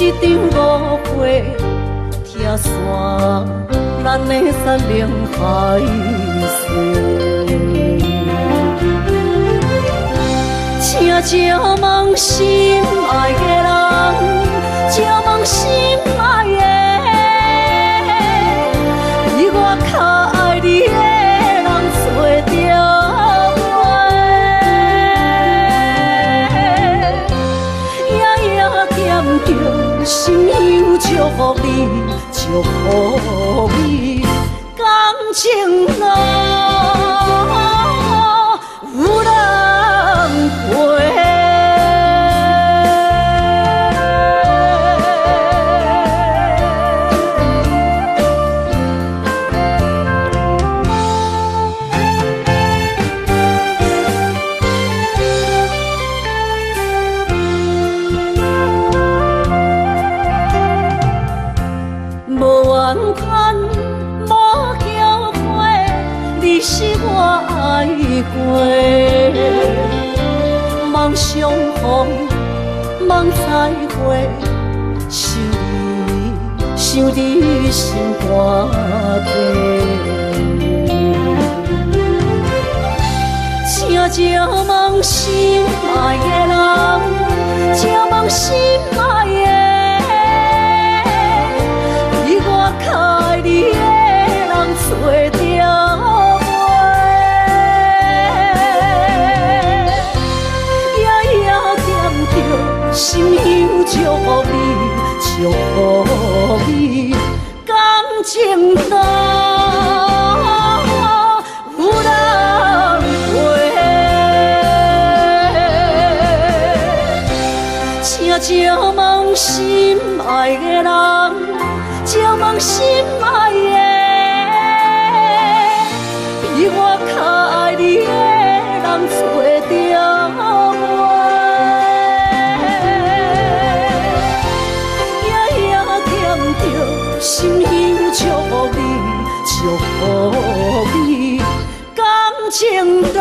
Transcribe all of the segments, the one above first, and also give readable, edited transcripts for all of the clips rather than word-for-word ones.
一场误会，拆散咱的山盟海誓。请借问心爱的人，借问心爱的，比我较爱你的人找着我。夜夜惦着心乡，祝福你，祝福你，感情路有人陪。无怨叹，无后悔，你是我爱过。梦相逢，梦再会，想你心肝底。请借问心爱的人，借问心爱的。较爱你的人找着我，夜夜惦着心乡，祝福你，祝福你，感情路有人陪。请借问心爱的人。借问心爱的，比我较爱你的人找着我。夜夜惦着心乡，祝福你，祝福你，感情路。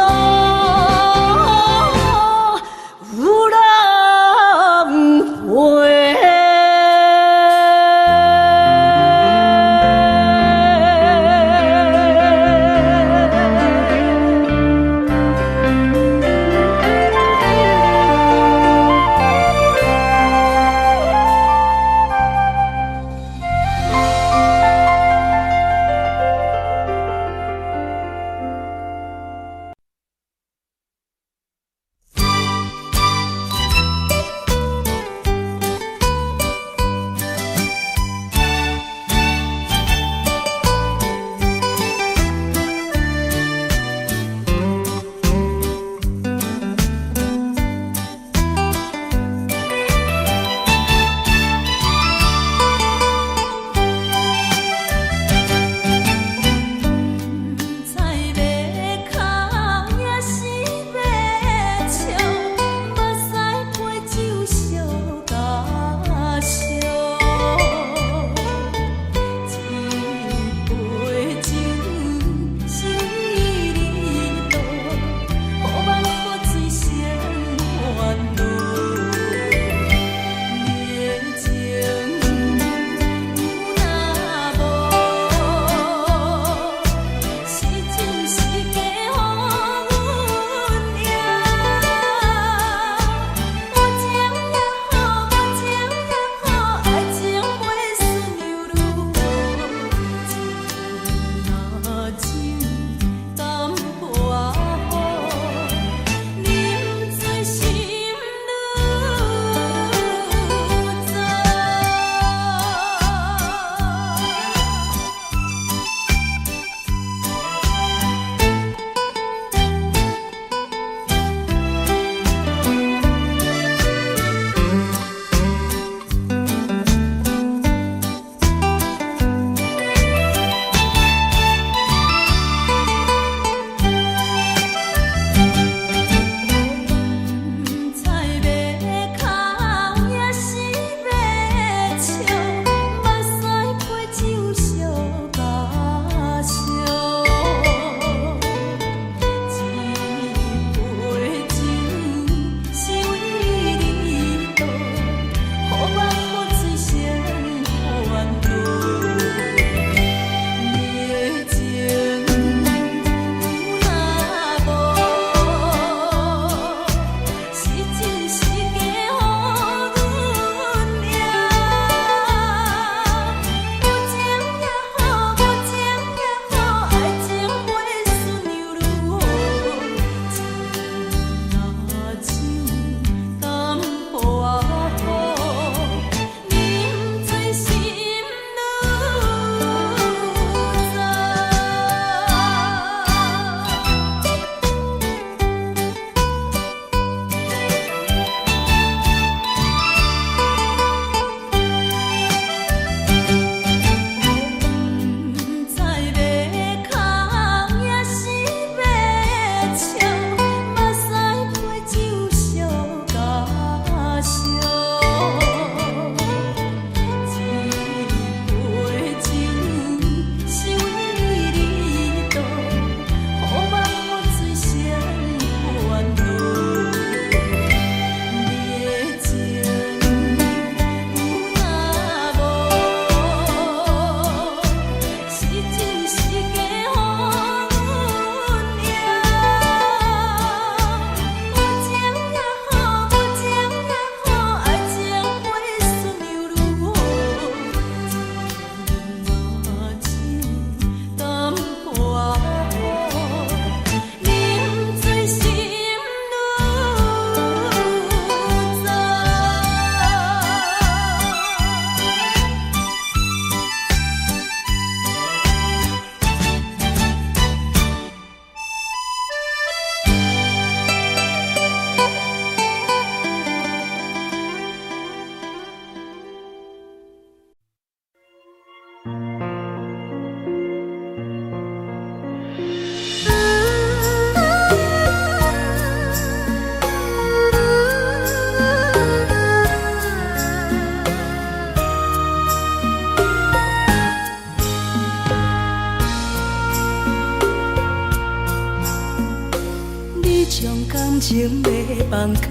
感情要放空，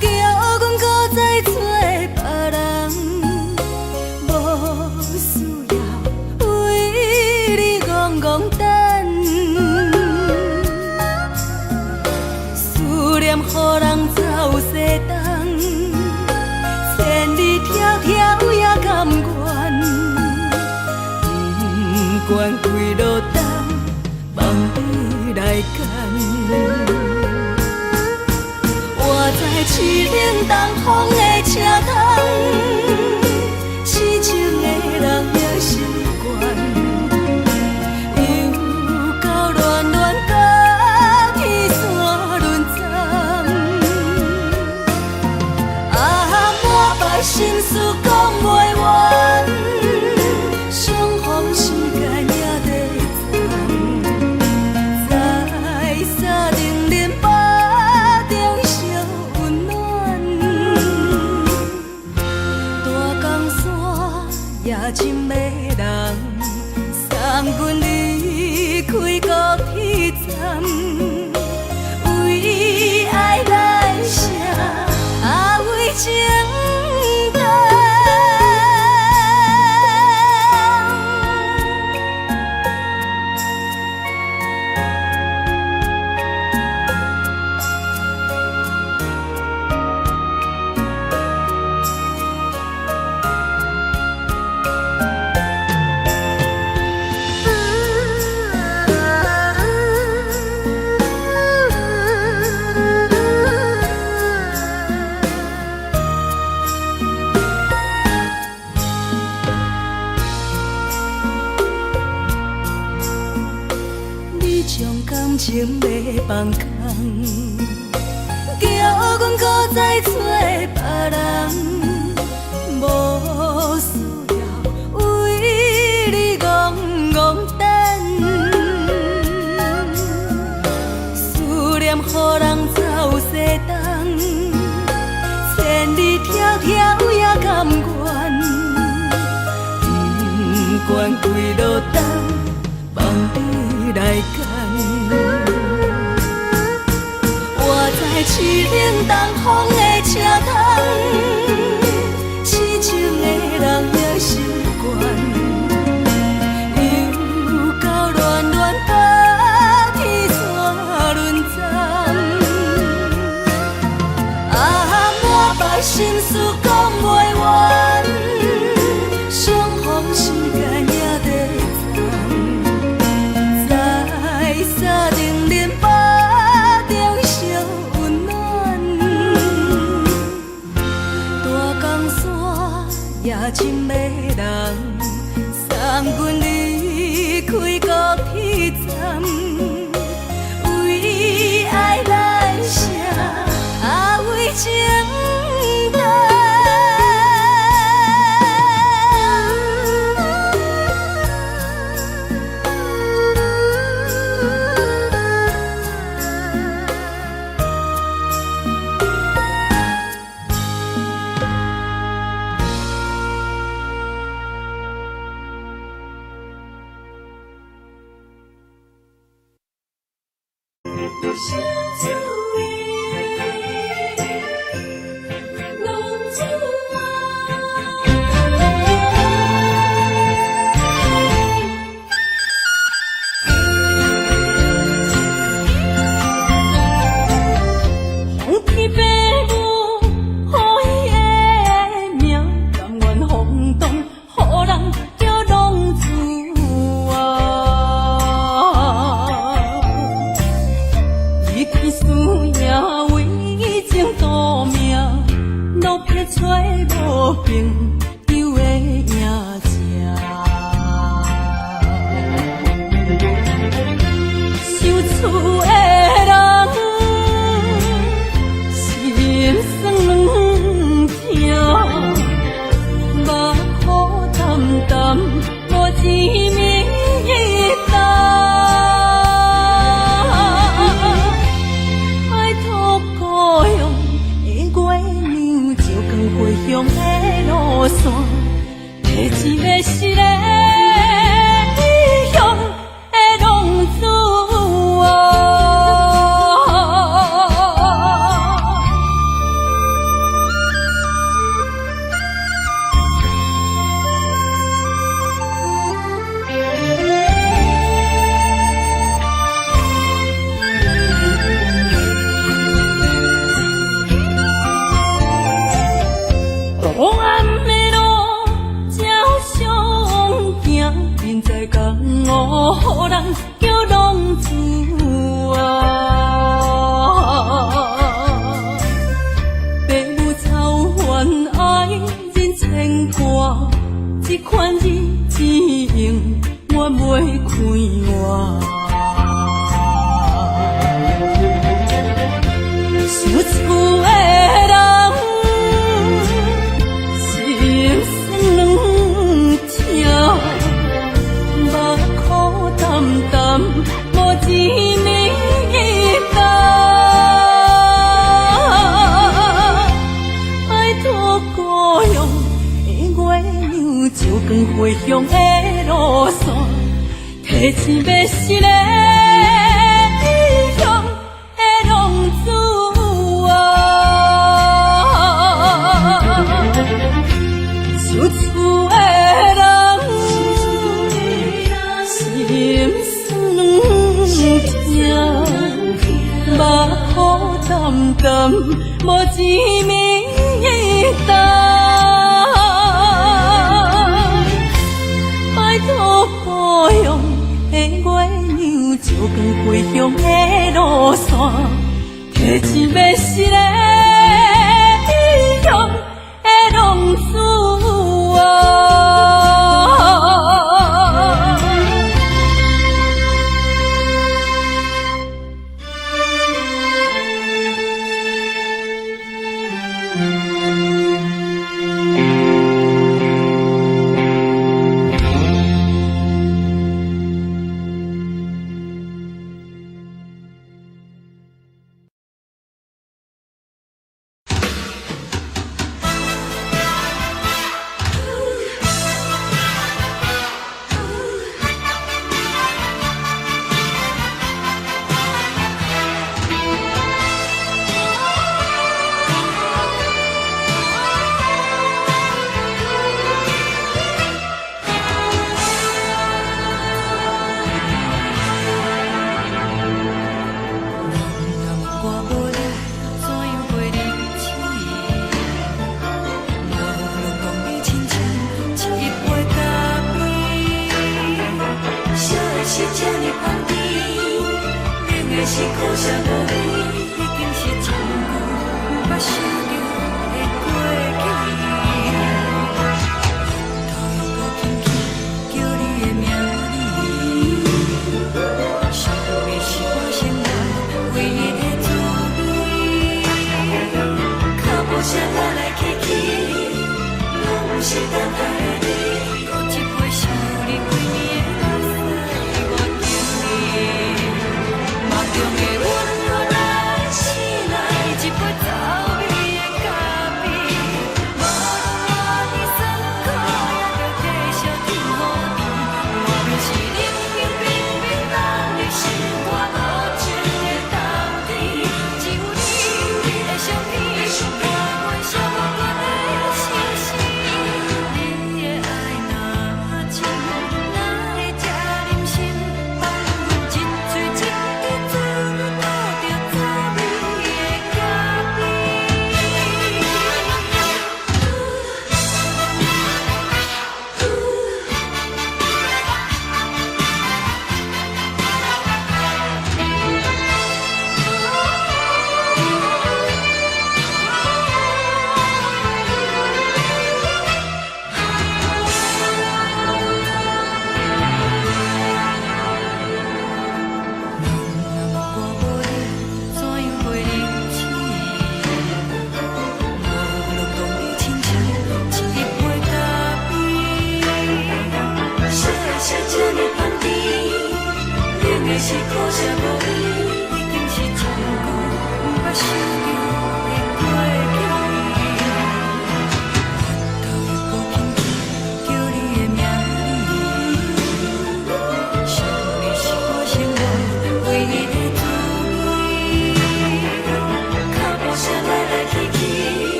叫阮搁再找别人，无需要为你戆戆等。思念予人走西东，千里迢迢也甘愿，不管几落冬，望你来牵。我在市顶东风的车窗，痴情的人也习惯，又到恋恋到天山沦陷。啊，满腹心事讲袂完，相逢时间也在站，在沙丁林巴中烧温暖。大江山夜深的人，送阮离开高铁站，为爱来写啊为情长。感情要放空，叫阮搁再找别人，无需要为你戆戆等。思念予人走西东，千里迢迢也甘愿，不管几落冬，望你来牵。我在市顶东风的车窗，痴情的人也习惯，又到恋恋到天山沦陷。啊，满腹心事讲袂完，相逢时间也在站，在沙丁林巴中烧温暖。大江山夜深的人，送阮离开高铁站，为爱来写啊为情长。明在江湖，予人叫浪子啊。父母操怨爱人牵挂，这款日子用我袂开换。想厝的人，心酸两条，目苦淡淡，无滋味淡。拜托故乡的月亮，照光回乡的路线，提醒要是个异乡的浪子。想厝的人，心酸两条，目苦淡淡，无滋味淡。拜托故乡的月亮，照光回乡的路线，提醒要是个异乡的浪子啊。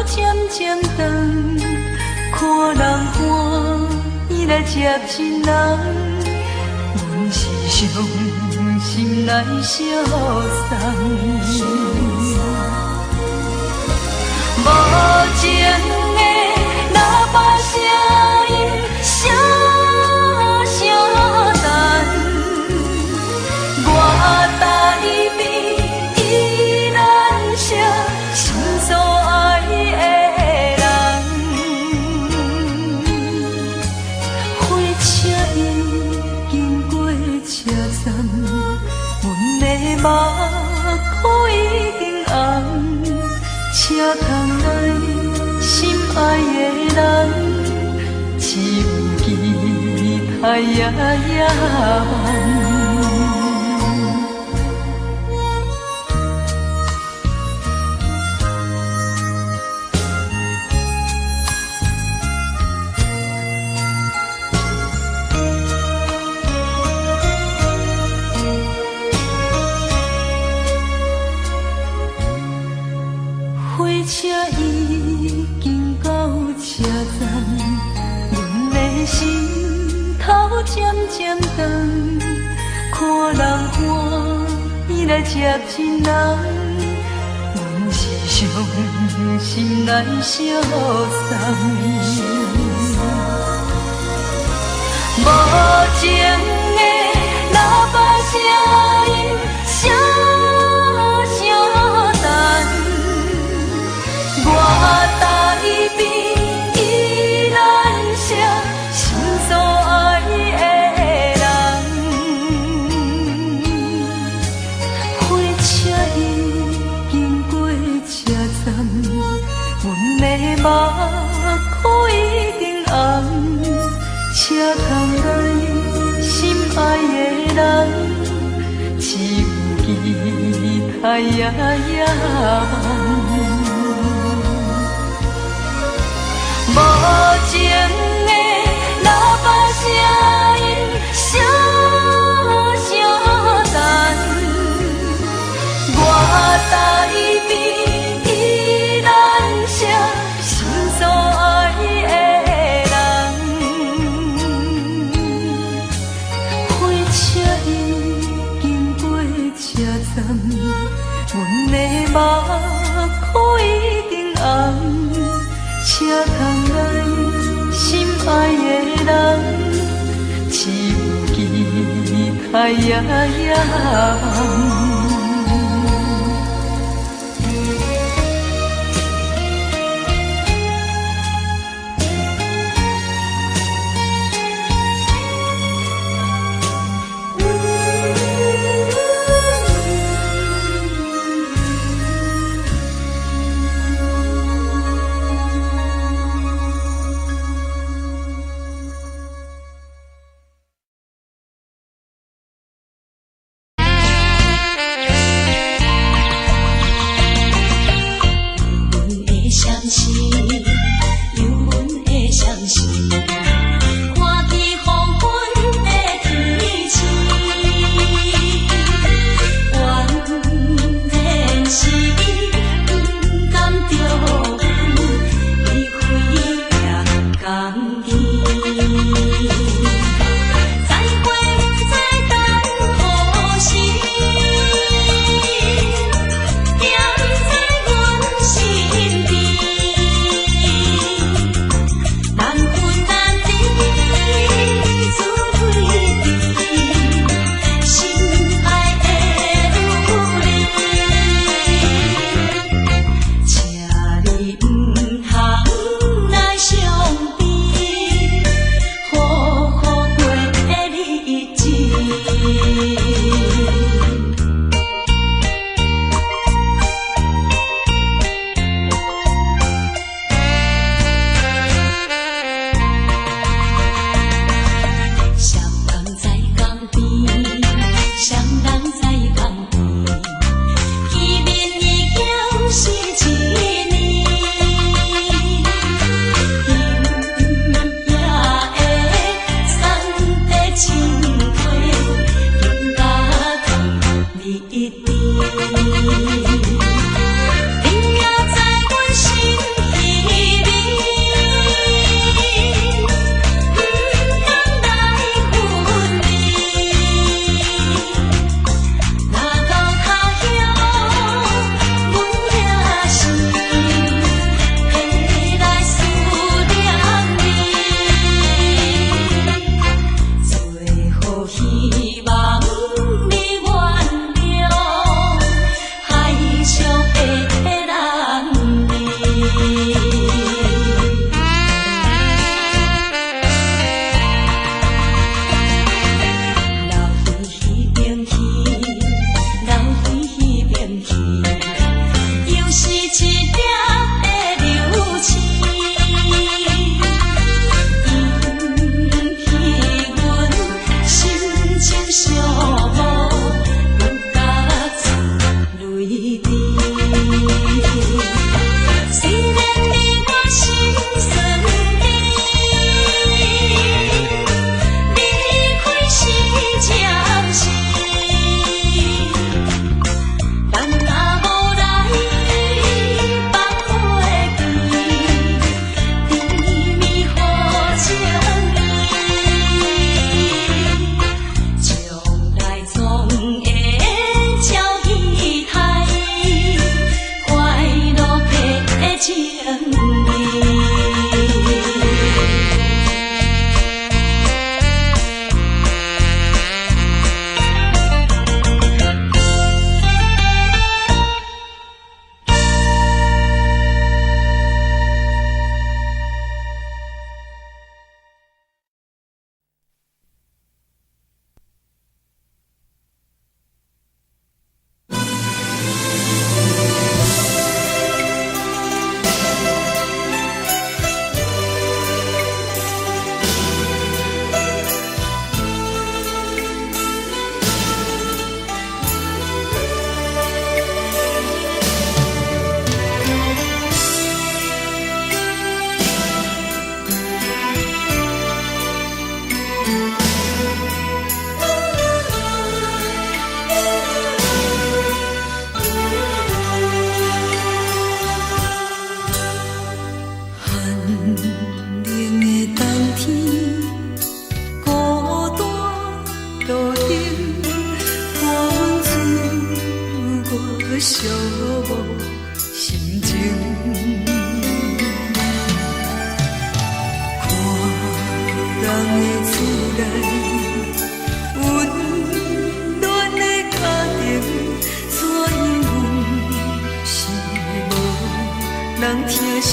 渐渐长，看人欢喜来接亲人，阮是伤心来相送。无情的喇叭声音，声声等，我台边依然写心所爱的人。火车已经过车站，阮的目眶已经红。车窗内心爱的人，只有期待夜夜梦。火车已经到车站，阮的心头渐渐长，看人欢喜来接亲人，阮是伤心来相送。无情的喇叭声音，声声等。我台边依然写心所爱的人，火车已经过车站，阮的目眶已经红，车窗内心爱的人，只有期待夜夜梦。无情的喇叭声音，声声等，我台边依然写心所爱的人。火车已经过车站，阮的目眶已经红。车窗内心爱的人，只有期待夜夜梦。寂寞心情。看人的厝内温暖的家庭，怎因阮是无人疼惜？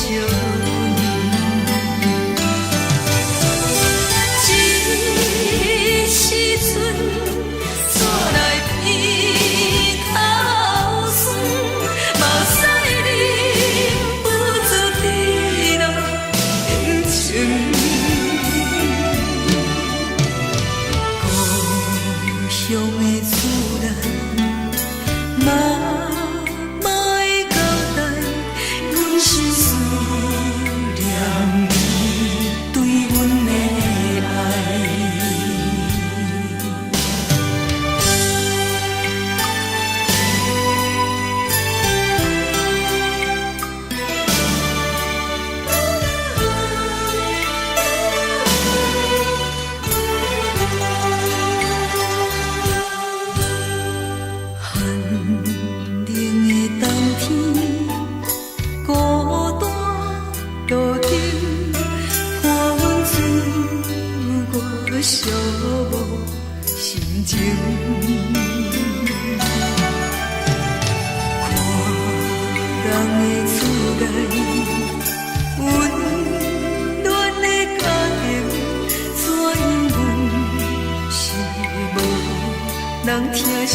人疼惜，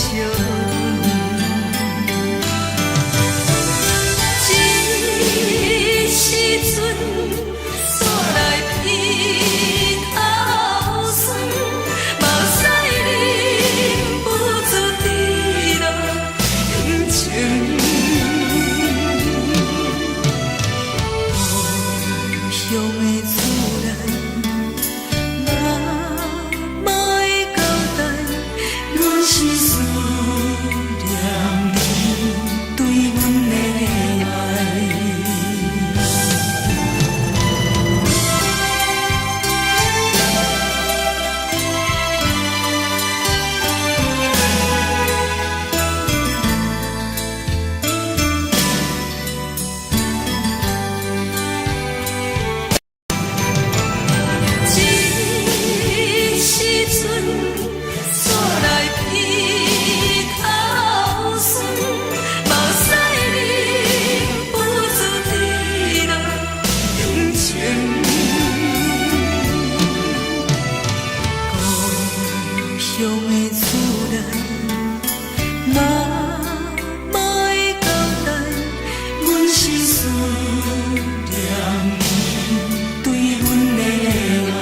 一时阵煞来鼻口酸，目屎忍不住滴落眼睛。故乡的厝内，妈会交代。是思念你对阮的爱。一时阵。乡的厝内，妈会交代，阮是思念你对阮的爱。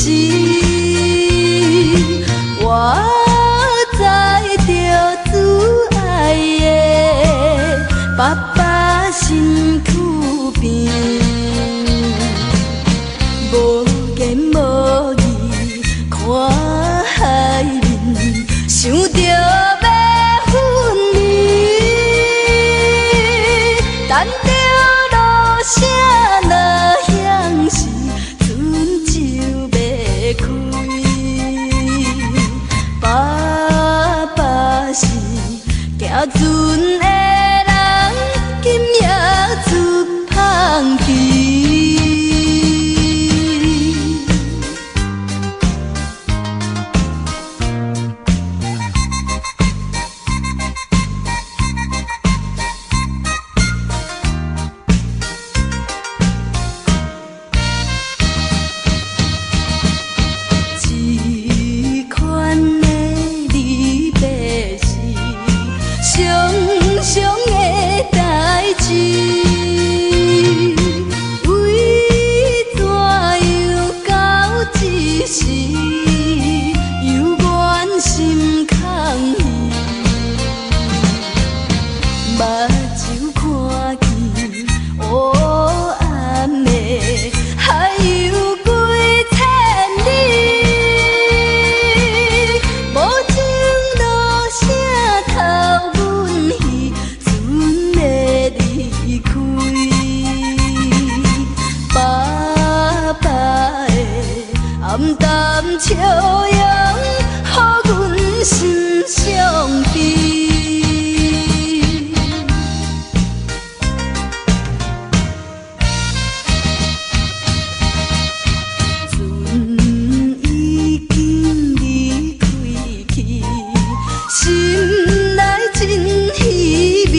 时，我知着自爱的爸爸身躯边，无言无语看海面，想着要分离，等着落声若响时，船就要开。爸爸是行船的人，今夜出芳期。笑容，予阮心伤悲。船已经离开去，心内真稀微。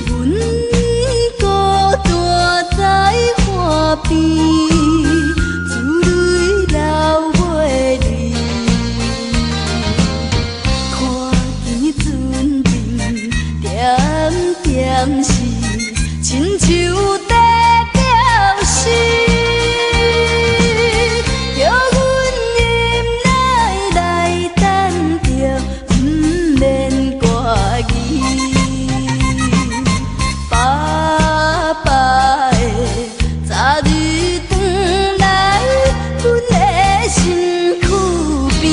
阮孤单在海边。点是亲像在表示，叫阮忍耐来等着，不免歌语。爸爸的早日转来，阮的身躯边。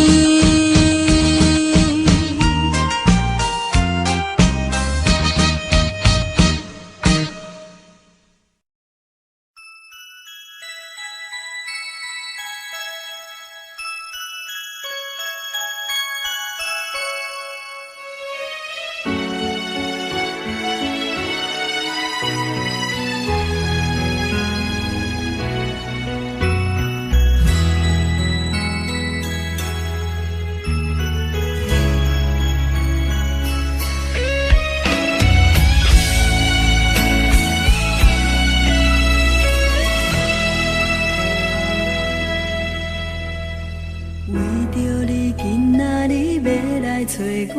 找我，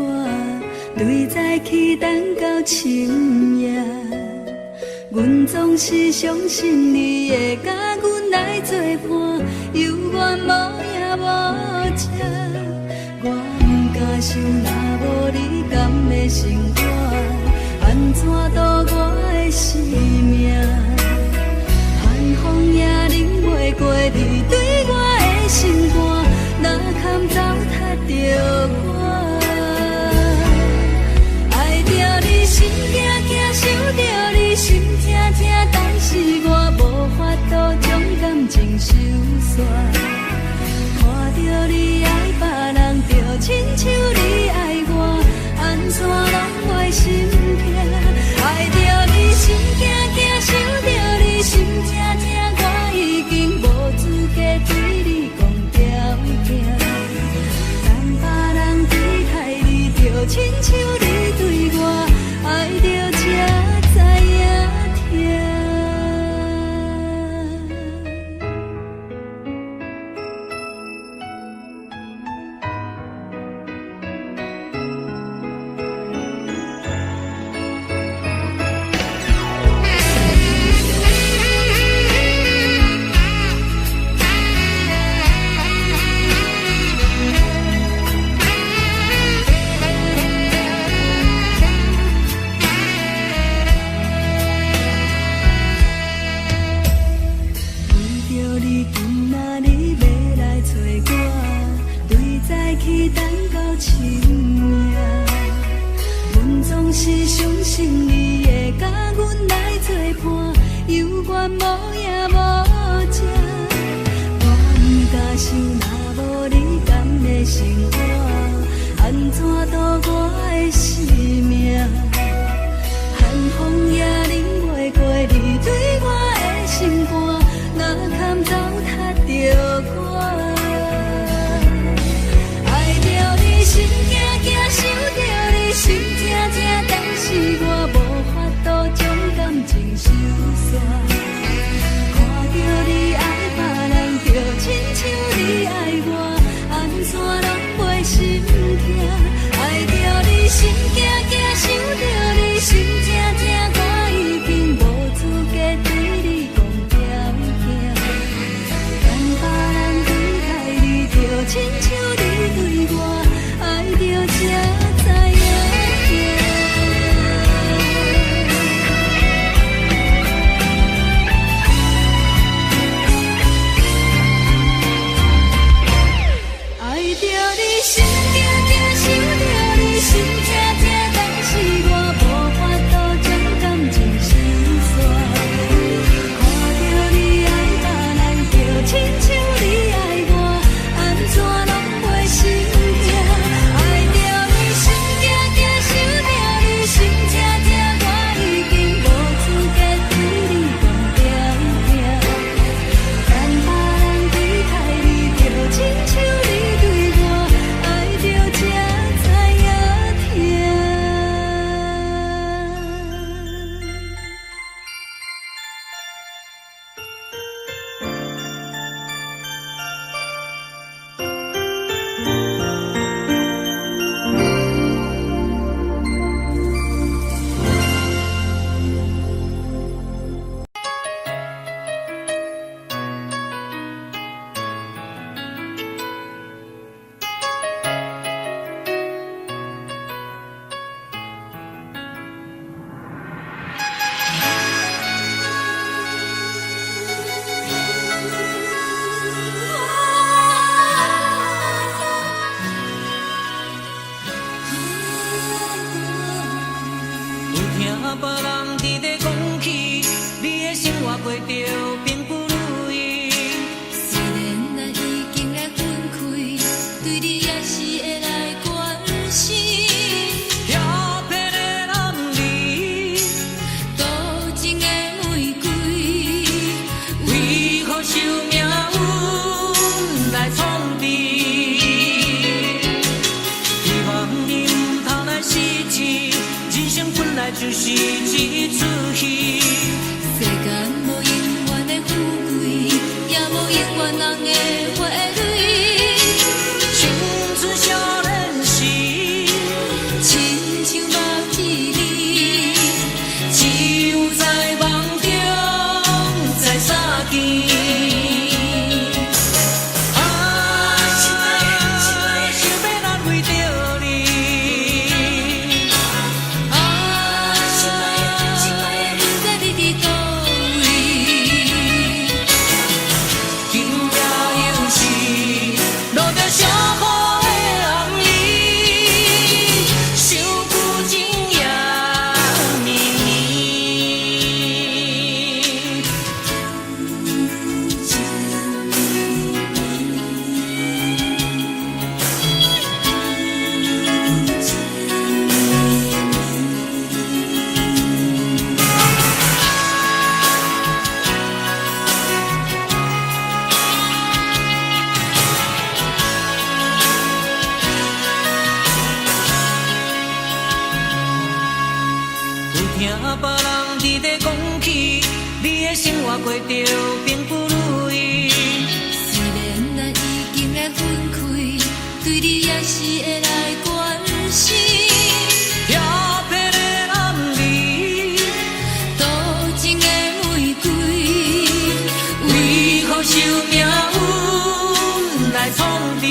对早起等到深夜，阮总是相信你会甲阮来作伴，犹原无影无迹。我不敢想，若无你甘的生活，安怎度我的生命？寒风也忍袂过你对我的心肝，若堪糟蹋着我。心惊惊，想着你心痛痛，但是我无法度将感情收煞。看着你爱别人，就亲像你爱我，安怎拢会心痛？爱着你心惊惊，想着你心痛痛，我已经无资格总是相信你会甲阮来作伴，犹原无影无迹。我不敢想，若无你甘的生活，安怎度我的生命？寒风也忍袂过你对我的心肝，哪堪糟蹋着我？爱着你心惊惊，想着你心痛痛，但是我无法度将感情收煞。看着你爱别人，就亲像你爱我，安怎拢袂心痛？爱着你心惊惊，想着你心痛痛，我已经无资格对你讲条件。等别人离开你，就亲像你对我爱着才知影痛。爱着你心惊惊，想着你心痛痛，但是我无法度将感情收煞。看着你爱别人，就亲像你爱我，安怎拢袂心痛？爱着你心惊惊，想着你心痛痛，我已经无资格对你讲条件。等别人离开你，就亲像你对我爱着才知影痛。有听别人伫咧讲起，你的生活过着并不如意。虽然咱已经来分开，对你也是会来关心。遐撇的男儿，多情的玫瑰，为何受命运来创治？希望你唔通来失志，人生本来就是一出戏。世间无永远的富贵，也无永远人的花蕊。青春少年时，亲像目睭里，只有在梦中才相见。想要难为着你，不知你伫倒位。今夜又是落着伤雨的红衣，想旧情也绵绵。有听别人伫咧讲起，你的生活过着并不如意。虽然咱已经来分开，对你也是会来关心。遐撇的男儿，多情的玫瑰，为何受命运来创治？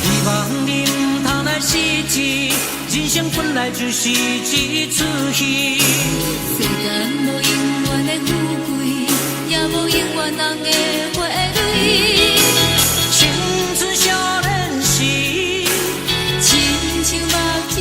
希望你唔通来失志，人生本来就是一出戏。世间无永远的富贵，也无永远人的花蕊。青春少年时，亲像目睭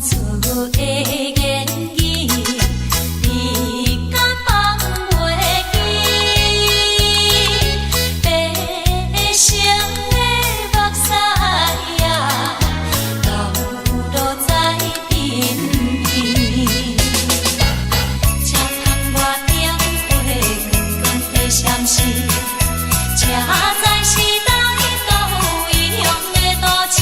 出的言语，你敢放袂记？白成的目屎呀，流落在边边。车窗外点火，光光的闪烁，车载时代都异样的都市。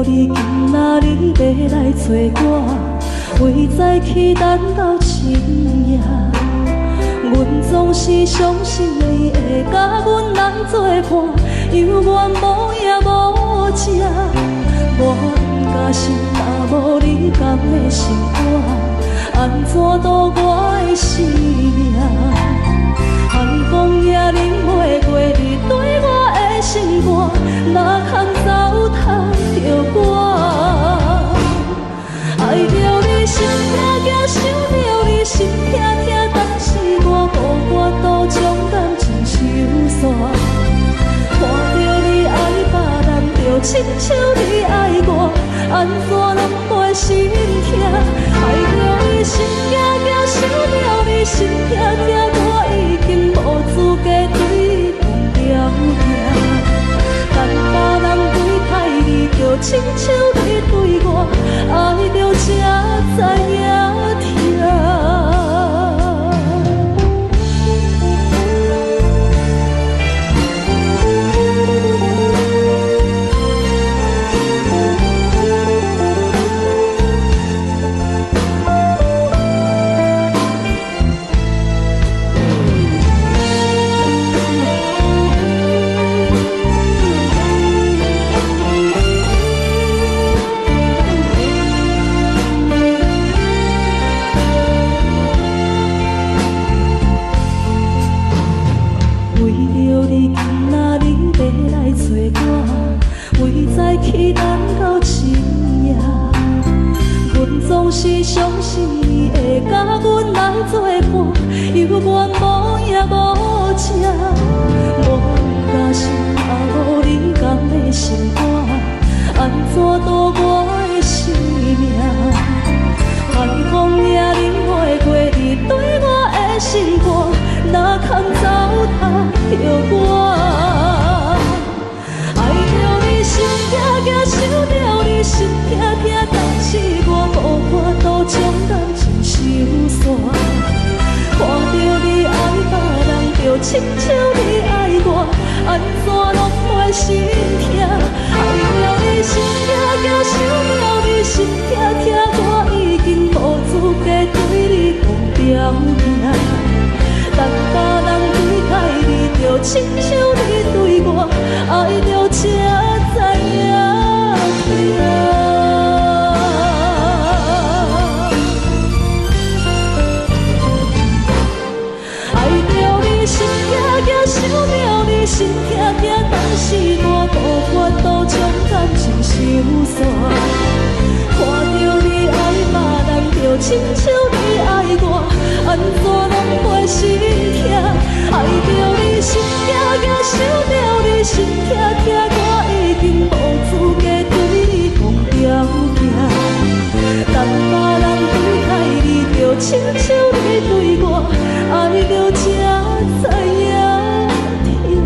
你今仔日要来找我，为在去等到深夜。阮总是相信你会甲阮来作伴，犹原无影无迹。我敢心，若无你甘的心肝，安怎度我的生命？寒风也忍袂过你对我的心肝，哪通糟蹋着我？爱着你心痛痛，想着你心痛痛，但是我无法度将感情收煞。看着你爱别人，就亲像你爱我，安怎拢袂心痛？爱着你心痛痛，想着你心痛痛，我已经无资格对讲了行。但别人对待你，就亲像你对我，爱着才知影疼。去等到深夜，阮总是相信你会甲阮来作伴，犹原无影无迹。我假心，若无你甘的心肝，安怎度我的生命？寒风也忍袂过你对我的心肝，哪通糟蹋着我？想着你心痛痛，但是我无法度将感情收煞。看着你爱别人，就亲像你爱我，安怎拢袂心痛？爱着你心痛痛，行。等别人离开你，就亲像你对我爱着才知影疼。爱着你心惊惊，想着你心痛痛，但是我无法度将感情收煞。看着你爱别人，就亲像你爱我，安怎拢袂心痛？爱着你心惊惊，想着你心痛痛，我已经无资格对你讲条件。等别人离开你，就亲像你对我爱着才知影疼。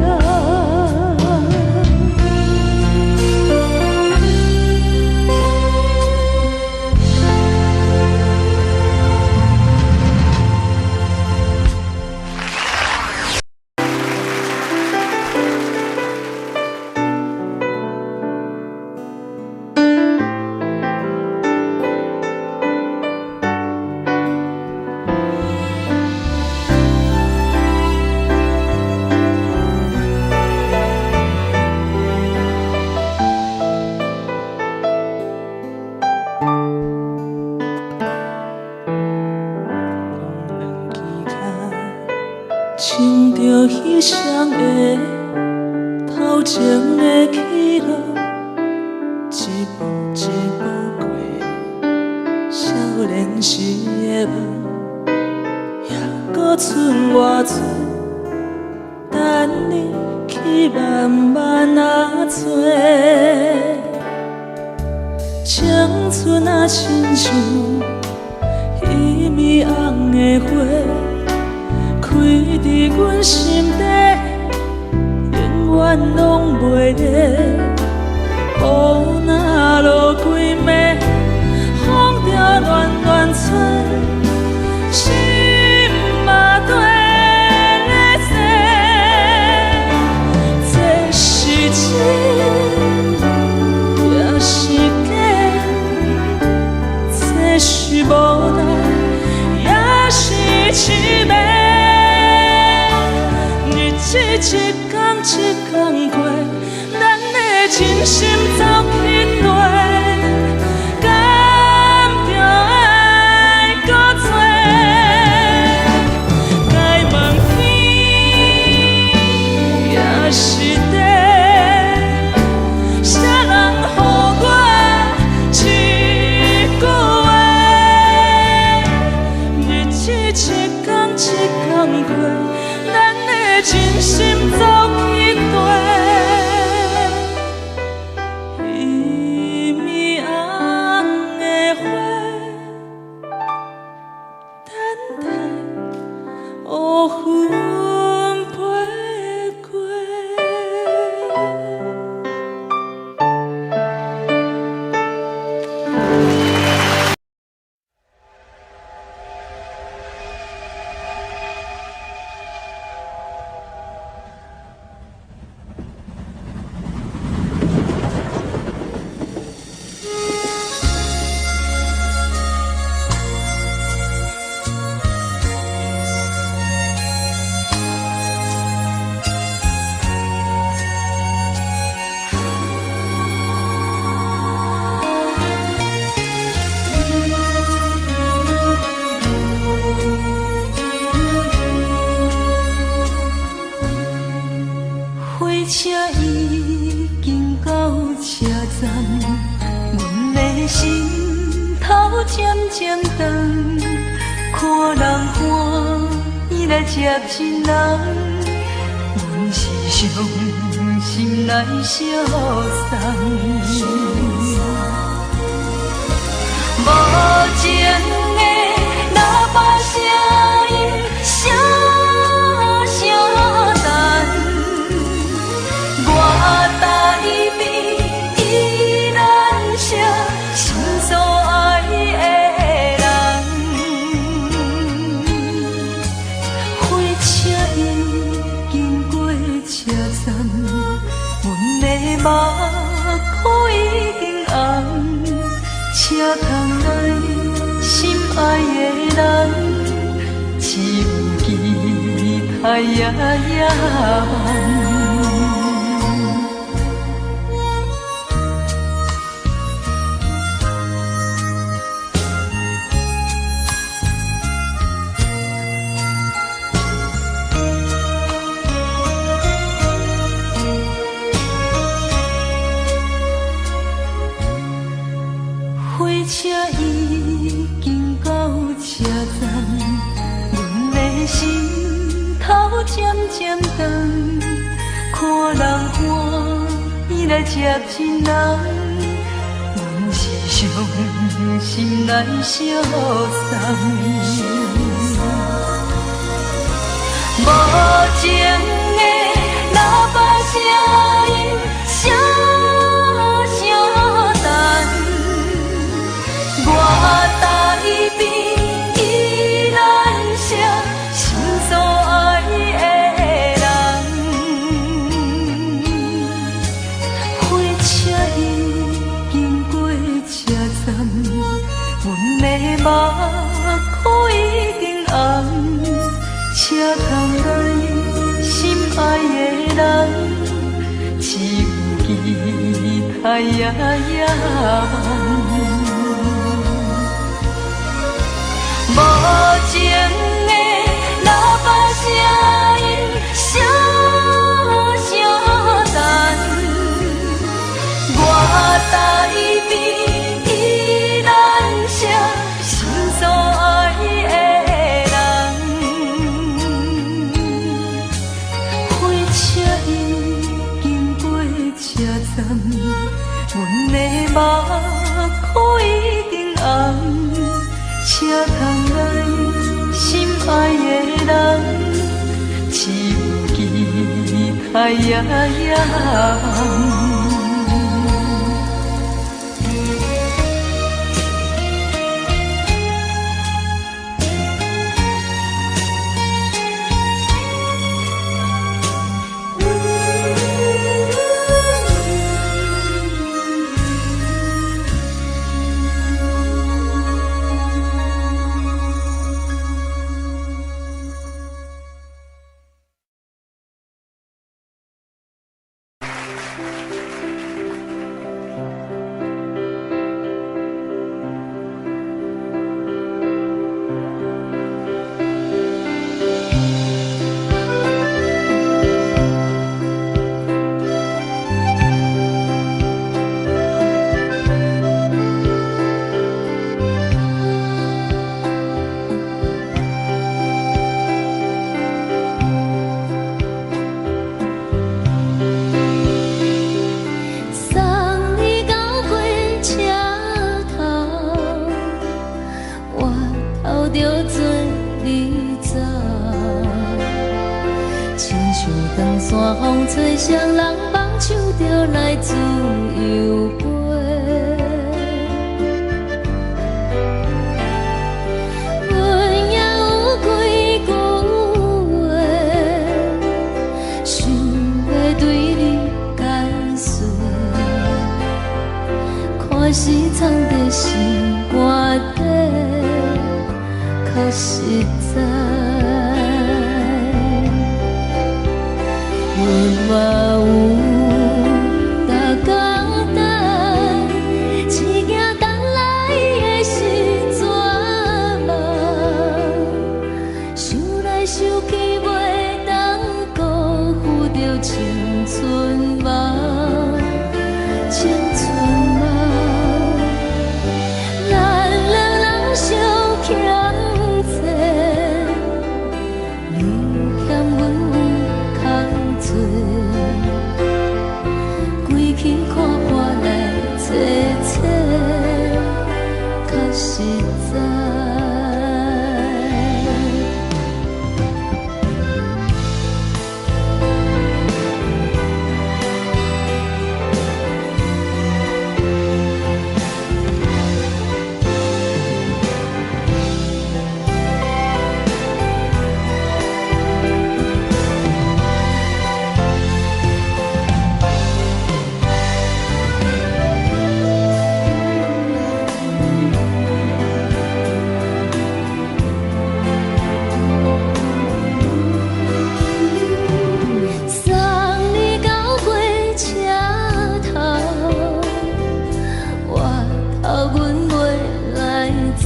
唱着彼双的头前的起落，一步一步过少年时的梦，还搁剩偌多等你去慢慢找。青春啊，亲像一暝红的花，开伫阮心底，永远拢袂离。雨若落几暝，风就乱乱吹，心嘛跟咧碎。这是真，也是假，这是无奈，也是凄美。一天一天过，咱的真心走去地，敢着爱搁多？该问天也是地，啥人予我一句话？日子一天一天过。真心走去地，一暝红的花，等待乌云飞过。车已经到车站，阮的心头渐渐长，看人欢喜来接亲人，阮是伤心来消送。无情的喇叭声音，声声淡。我台边依然写心所爱的人，火车已经过车站，阮的目眶已经红，车窗内心爱的人，有期待夜夜梦。火车已经到车站，阮的心头渐渐长，看人欢喜来接亲人，阮是伤心来相送。无情的喇叭声音，声声等。我台边依然写心所爱的人，火车已经过车站，阮的目眶已经红，车窗内心爱的人，只有期待夜夜梦。无情的喇叭声音，声声等。我台边依然写心所爱的人，火车已经过车站，阮的目眶已经红。车窗内心爱的人，只有期待夜夜梦。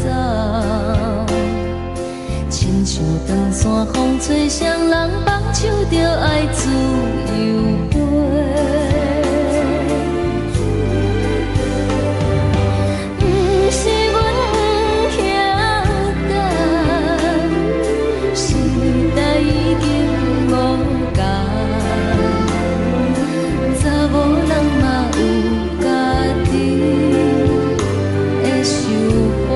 走。亲像长线风吹双人放手着爱自由飞。不是阮不晓得，时代已经无同，查某人嘛有家己的想法。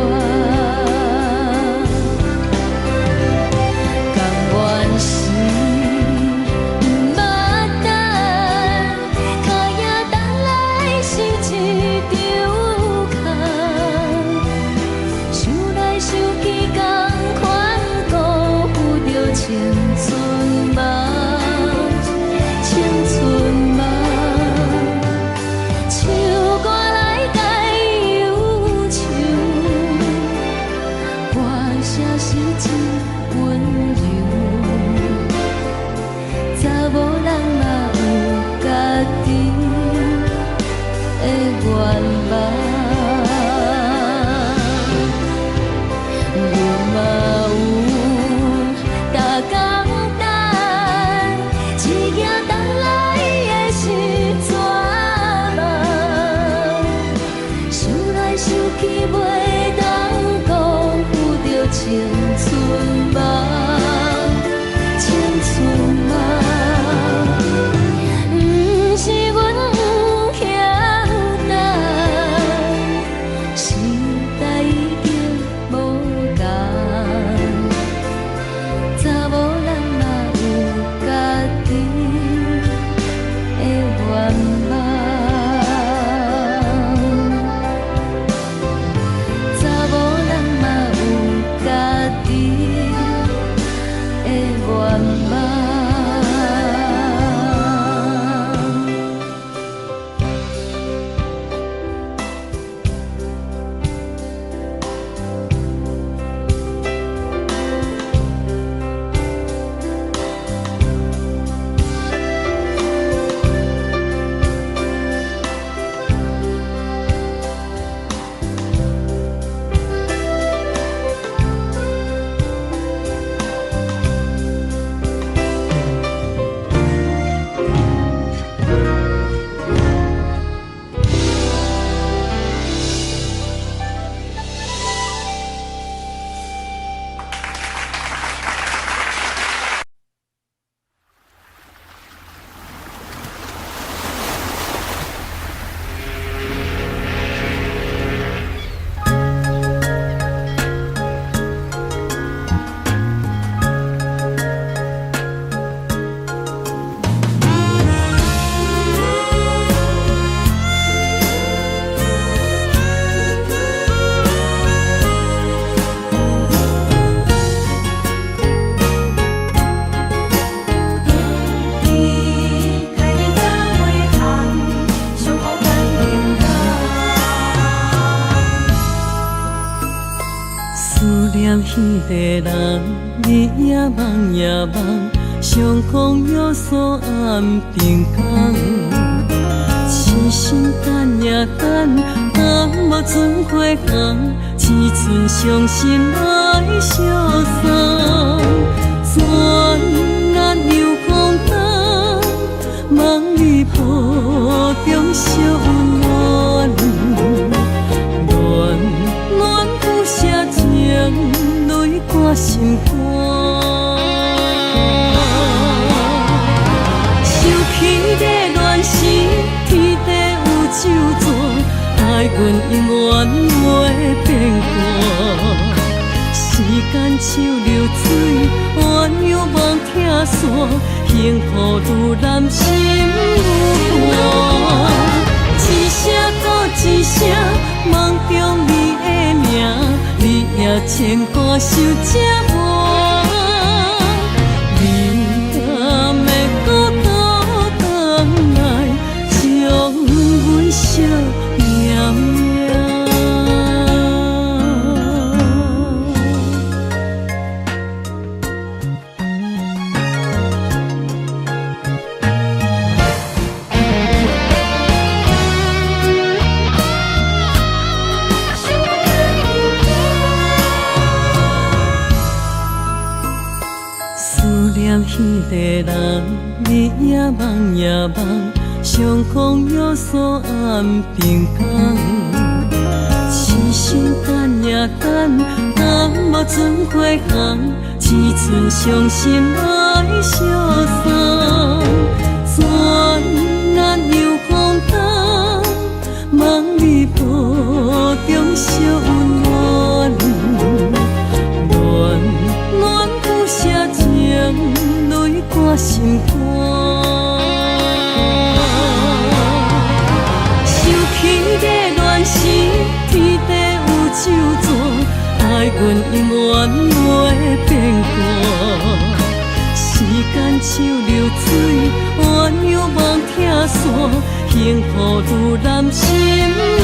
彼个人，日夜梦夜梦，相逢约锁暗灯光。痴心等呀等，若无春花红，只剩伤心来相送。转眼又风灯，梦里抱中小暖，暖暖不舍情。泪挂心肝，想起的乱时，天地有手纸，爱阮永远袂变卦。时间像流水，鸳鸯望听线，幸福愈难心愈大。一声搁一声，梦中你的名。你也牵挂受折磨，你敢会搁倒来将阮惜命命？地人，日夜梦夜梦，上空有锁暗平空。痴心等呀等，若无船花航，只剩伤心爱相送。转难又空荡，梦里抱中惜温暖。暖暖有些情，泪挂心肝。想起的恋时，天地有咒詛，爱阮永远袂变卦。时间像流水，鸳鸯望听线，幸福愈难心愈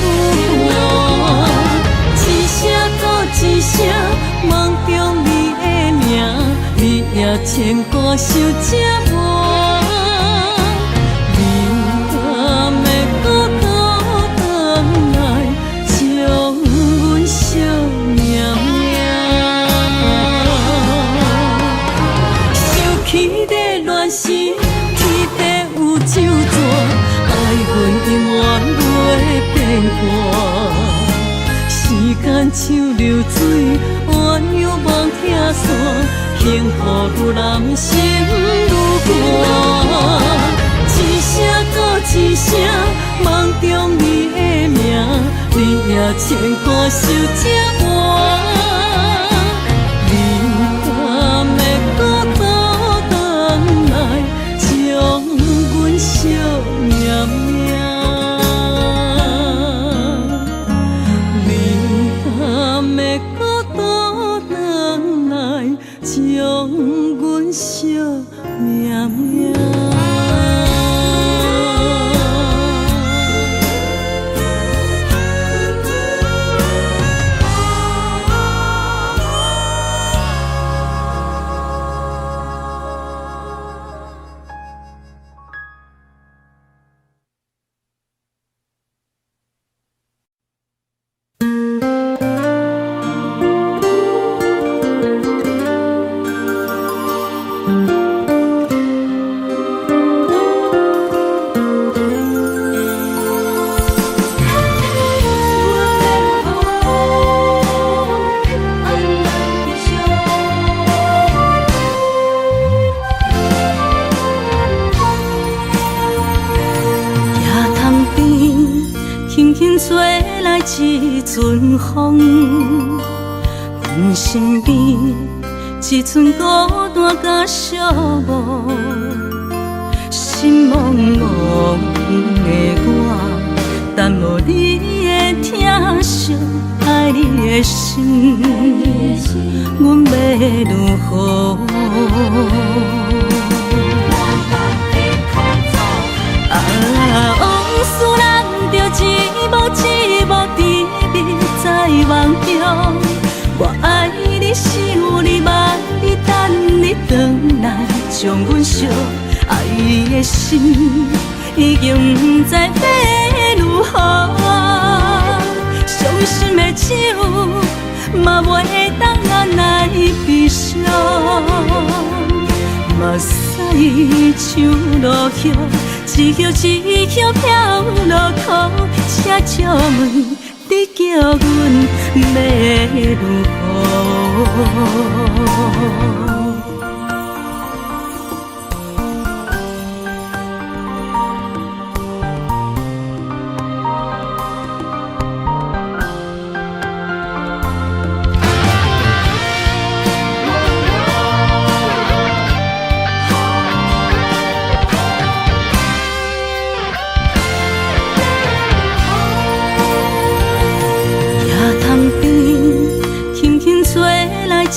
寒。一声搁一声，梦中你的名，你也牵挂想这晚。你敢会搁倒转来，将阮惜念念？想起的恋时，天地有咒詛，爱阮永远袂变卦。时间像流水，鸳鸯望听线，幸福愈难心愈寒。一声搁一声，梦中你的名，你也牵挂想这晚。你敢会搁倒转来，将阮惜念念？要搁倒转来，将阮惜念念。一阵风，阮身边一阵孤单甲寂寞，心茫茫的我，等无你的疼惜，爱你的心，阮要如何？往事咱着一幕一幕甜蜜在梦中，我爱你想你望你等你回来，将阮惜爱你的心已经不知要如何。伤心的手嘛袂当咱来悲伤，目屎像落雨，一叶一叶飘落雨，请借问你叫阮要如何？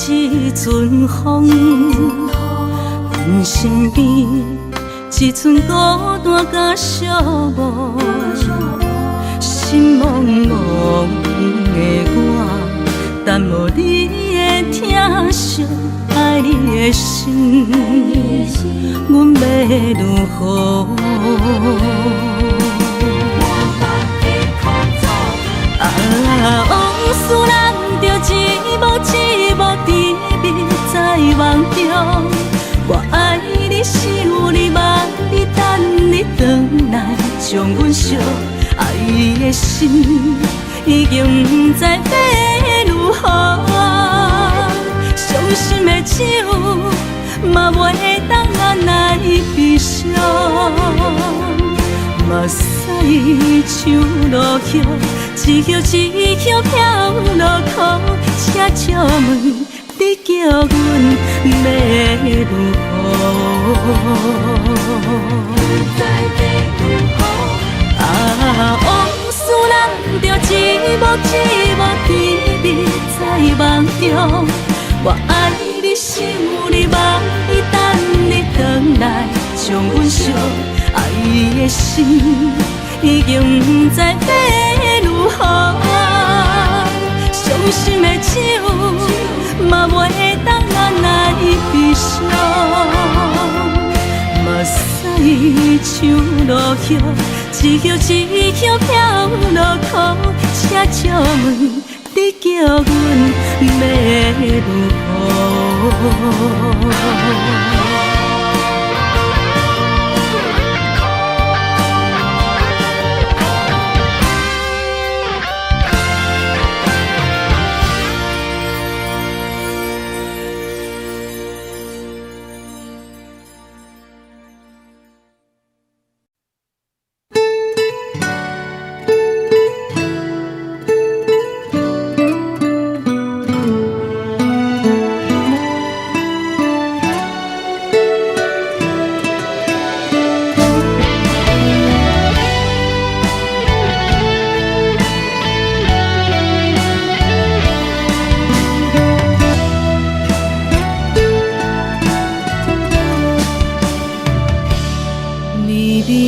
一阵风，阮身边一阵孤单甲寂寞，心茫茫的我，等无你的疼惜，爱你的心，阮要如何？往事咱着一幕一幕甜蜜在梦中，我爱你想你梦你等你回来，将阮惜爱的心已经不知要如何。伤心的酒嘛袂当按来悲伤，目屎像落叶，一叶一叶飘落雨。车借问你叫阮要如何？啊，往事人着一幕一幕甜蜜在梦中。我爱你，想你，望你，等你回来，将阮惜爱的心已经不知要如何。伤心的酒嘛袂当按来悲伤，目屎像落叶，一叶一叶飘落雨。车借问你叫阮要如何？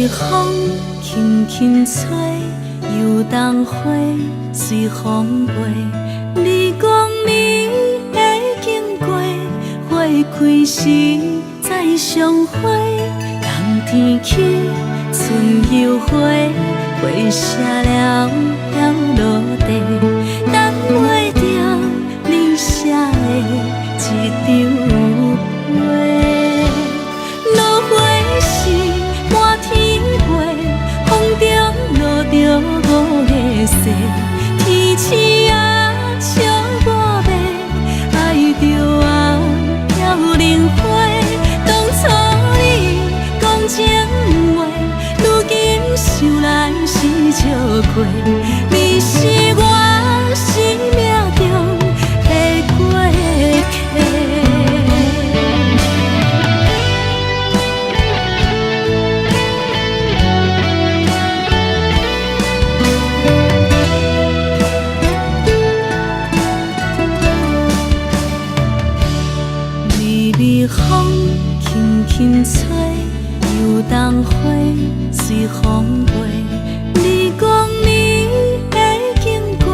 风轻轻吹，游动花随风飞。你讲你会经过，花开时再相会。冬天起，春又回，花谢了落地，等袂着你写的一张画。落花时满天飞，风中落着五个色，天星啊笑我迷，爱着啊飘零花。当初你讲情话，如今想来是笑亏。你是我生命中的过客。风轻轻吹，游动花随风飞。你讲你会经过，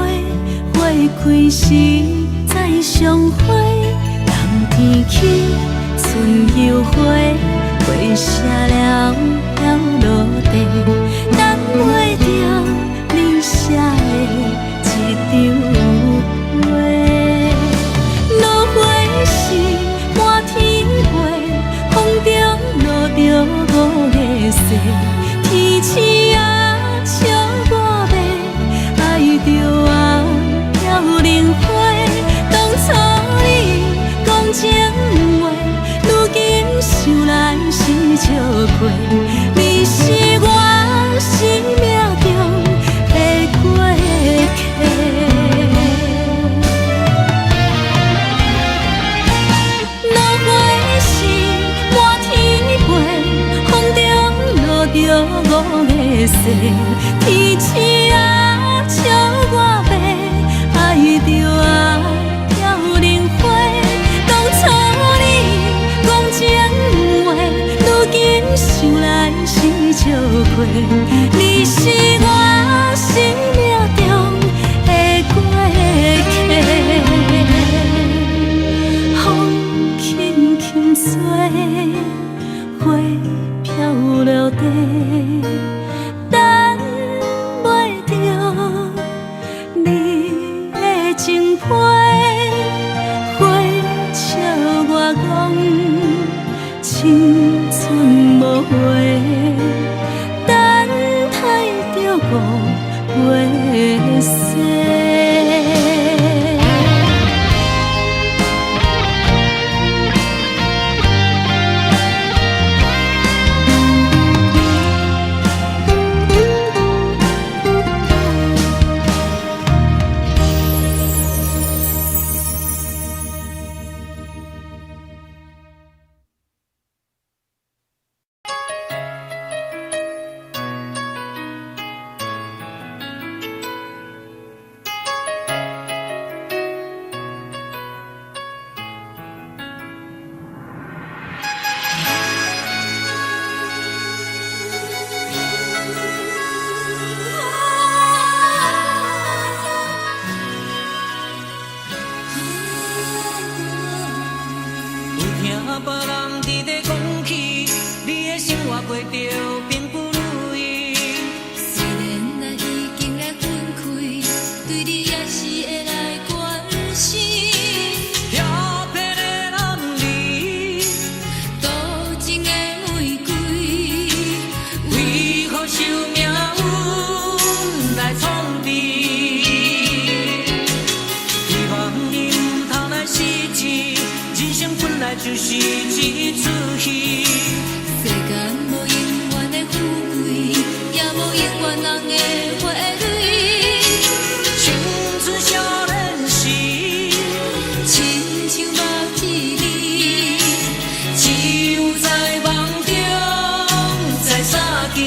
花开时再相会。冬天起，春又回，花谢了落地，等袂着你写的一张画。落花时满天风中落着五个色，天星啊笑我迷，爱着啊飘零花。当初你讲情话，如今想来是笑亏。你是我生命中的过客。着五个色，天星啊笑我迷，爱着啊飘零花。当初你讲情话，如今想来是笑亏。你是我生命中的过客，风轻轻吹，花飘落地，等袂着你的情批。花笑我讲，青过着并不如意。虽然咱已经来分开，对你也是会来关心。漂泊的男儿，多情的玫瑰，为何受命运来创治？希望你唔通来失志，人生本来就是一出戏。世间无永远的富贵，也无永远人的花蕊。青春少年时，亲像目一字，只有在梦中在相见。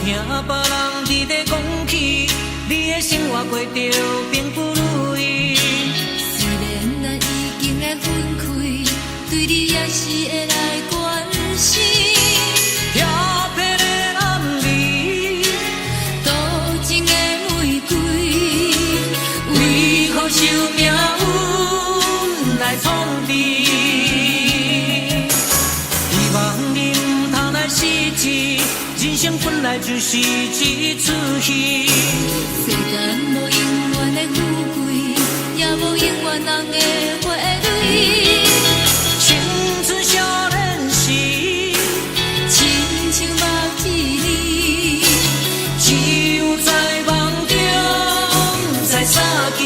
听别人伫咧讲起，你的生活过着并不如意。虽然咱已经来分开，对你也是会来关心。漂泊的男儿，多情的玫瑰，为何受命运来创治？希望你唔通来失志。人生本来就是一出戏，世间无永远的富贵，也无永远人的花蕊。青春少年时，亲像目一字，只有在梦中才相见。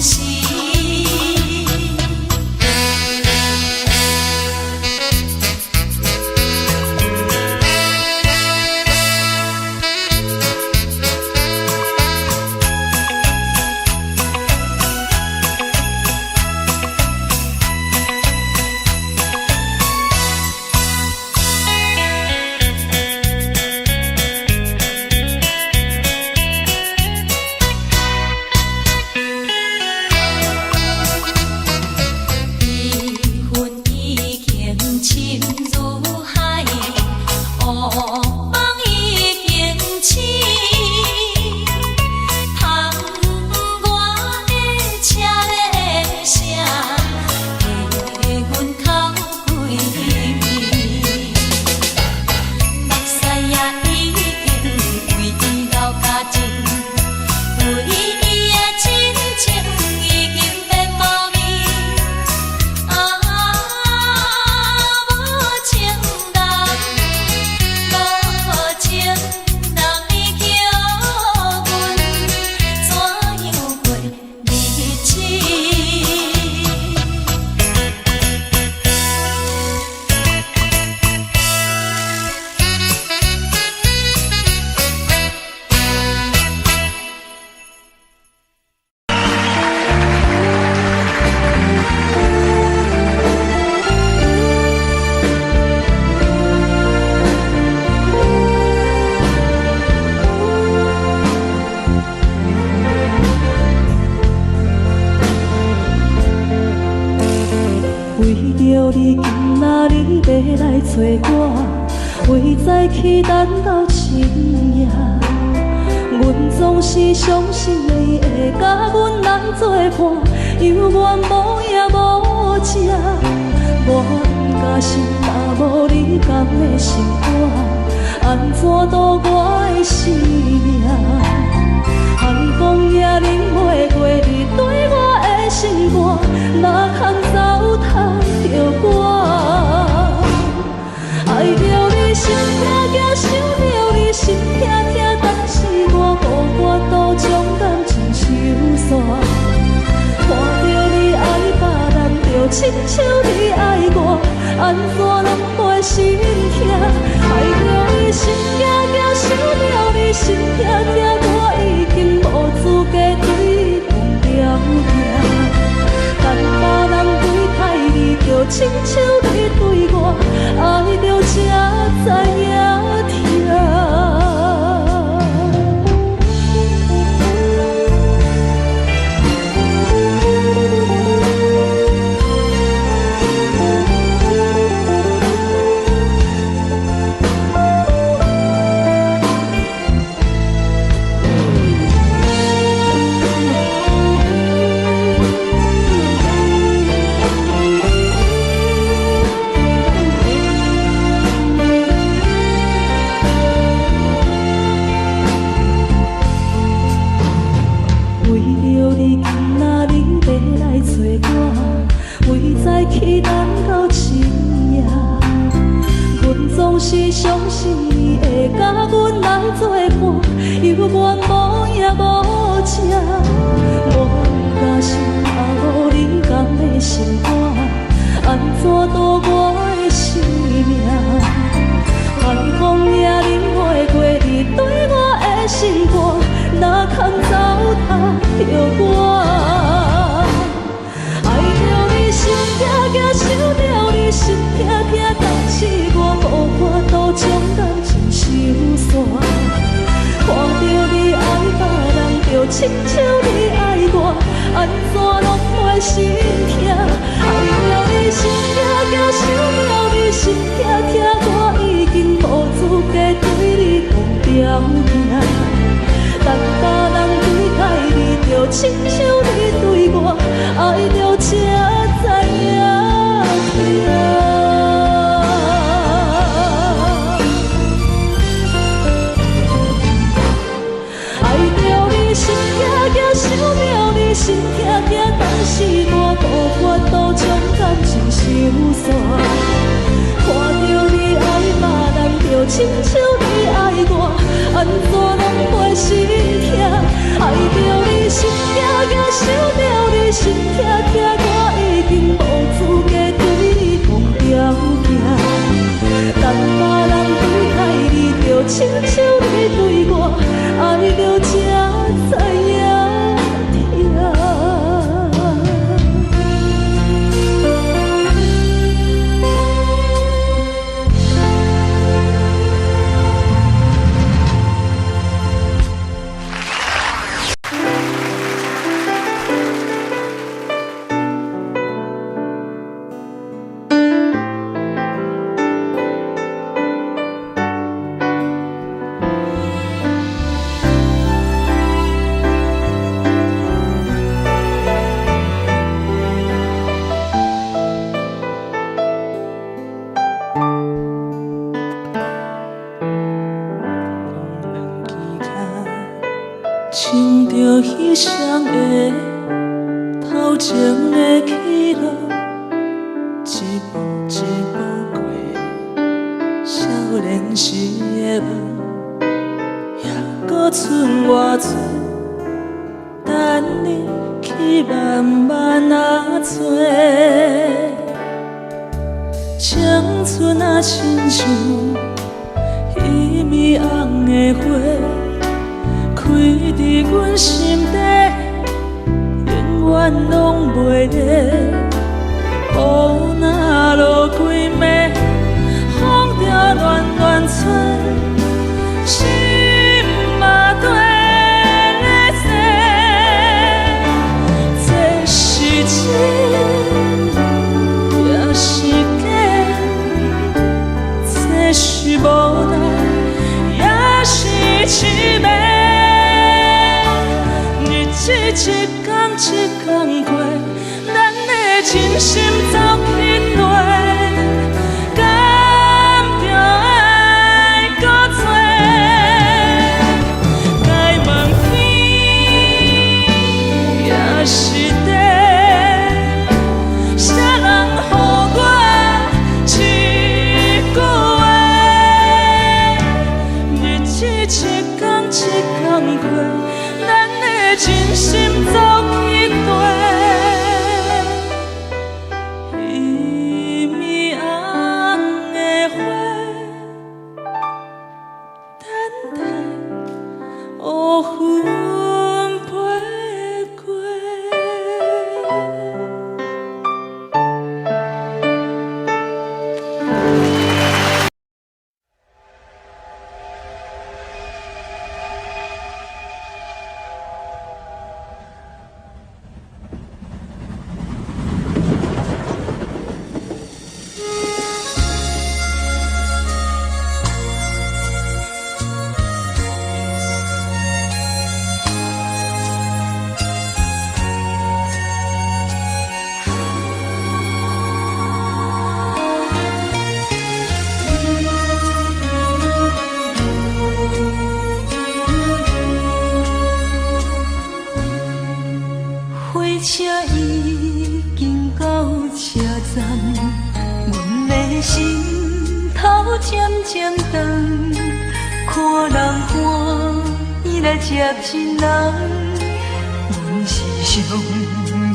时。你今仔日要来找我，为在去等到深夜。阮总是相信你会甲阮来作伴，犹原无影无迹。我假心若无你甘的心肝，安怎度我的生命？寒风也忍袂过你对我的心肝，哪通糟蹋着我？爱着你心痛痛，想着你心痛痛，但是我予我都将感情收煞。看着你爱别人，就亲像你爱我，安怎拢袂心痛？爱着你心痛痛，想着你心痛痛，我已经无资格对同条行。但别人对待你，就亲像你对我，爱着才知影痛。去等到深夜，阮总是相信你会甲阮来作伴，犹原无影无迹。我假心若无你甘的心肝，安怎度我的生命？寒风也忍袂过你对我的心肝，哪通糟蹋着我？心痛痛，想着你心痛痛，但是我予我都将感情收煞。看着你爱别人，就亲像你爱我，安怎拢袂心痛？爱着你心痛痛，想着你心痛痛，我已经无资格对你同条行。但别人对待你，就亲像你对我，爱着才知影痛。爱着你心痛痛，想着你心痛痛，但是我予我都将感情收煞。看着你爱别人，就亲像你爱我，安怎拢袂心痛？爱着你心痛痛，想着你心痛痛，我已经无资格对风飘行。等别人对待你，就亲像你对我，爱着才知影痛。亲着彼双的头前的起落，一步一步过少年时的梦，还搁剩偌多等你去慢慢啊找。青春啊，亲像迄暝红的花。开伫阮心底，永远拢袂离。雨若落几暝，风着乱乱吹，心嘛跟咧碎。这是真也是假，这是无奈也是凄美。一天一天过，咱的真心走去地，敢着爱搁多？该问天也是地，谁人予我一句话？日子一天一天过。真心走去地，迄暝红的花，等待乌云飞过。车已经到车站，阮的心头渐渐长，看人欢喜来接亲人，阮是伤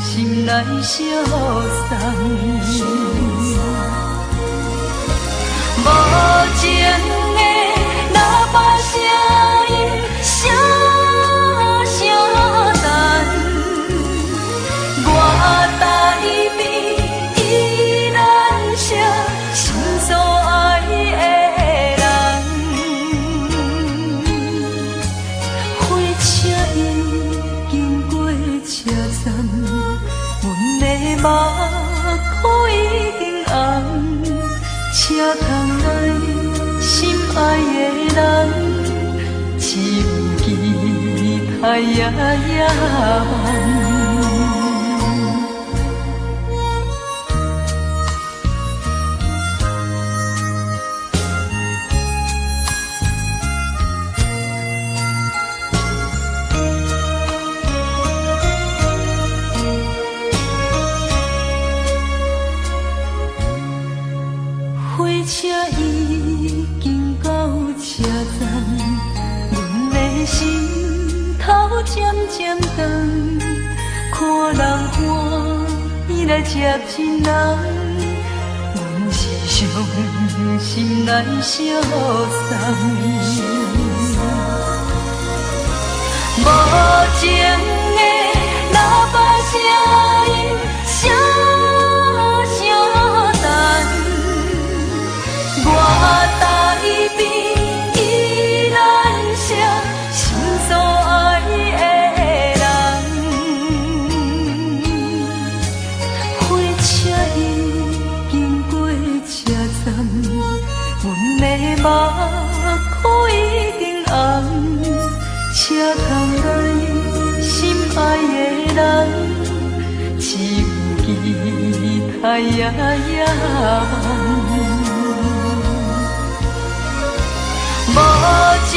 心来消送。无情的喇叭声音，声声等。我台边依然写心所爱的人，火车已经过车站，阮的目眶已经红，车窗内心爱的人，只有期待夜夜梦。火车已经到车站，阮的心头渐渐长。来接亲人，阮是伤心来相送。无情的喇叭声音，声声等，我台边依然写心所爱的人。火车已经过车站，阮的目眶已经红。车窗内心爱的人，只有期待夜夜梦。无情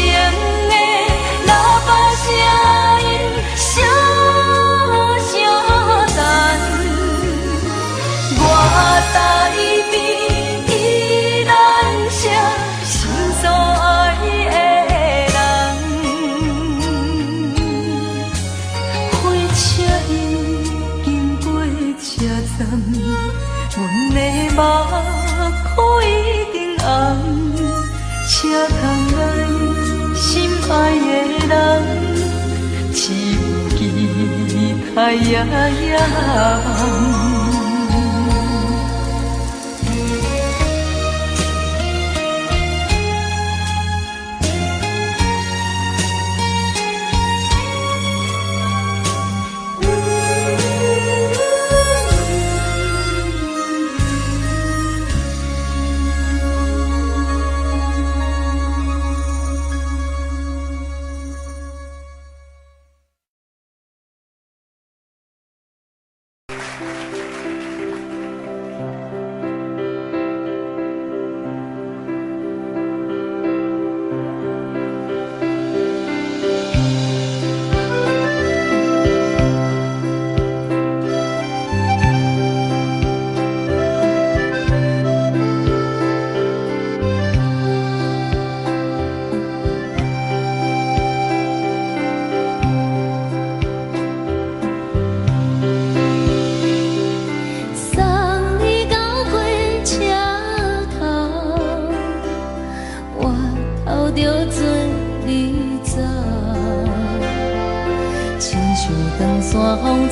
的喇叭声音，声声等，我台边依然写心所爱的。阮的目眶已经红，车窗内心爱的人，只有期待夜夜梦。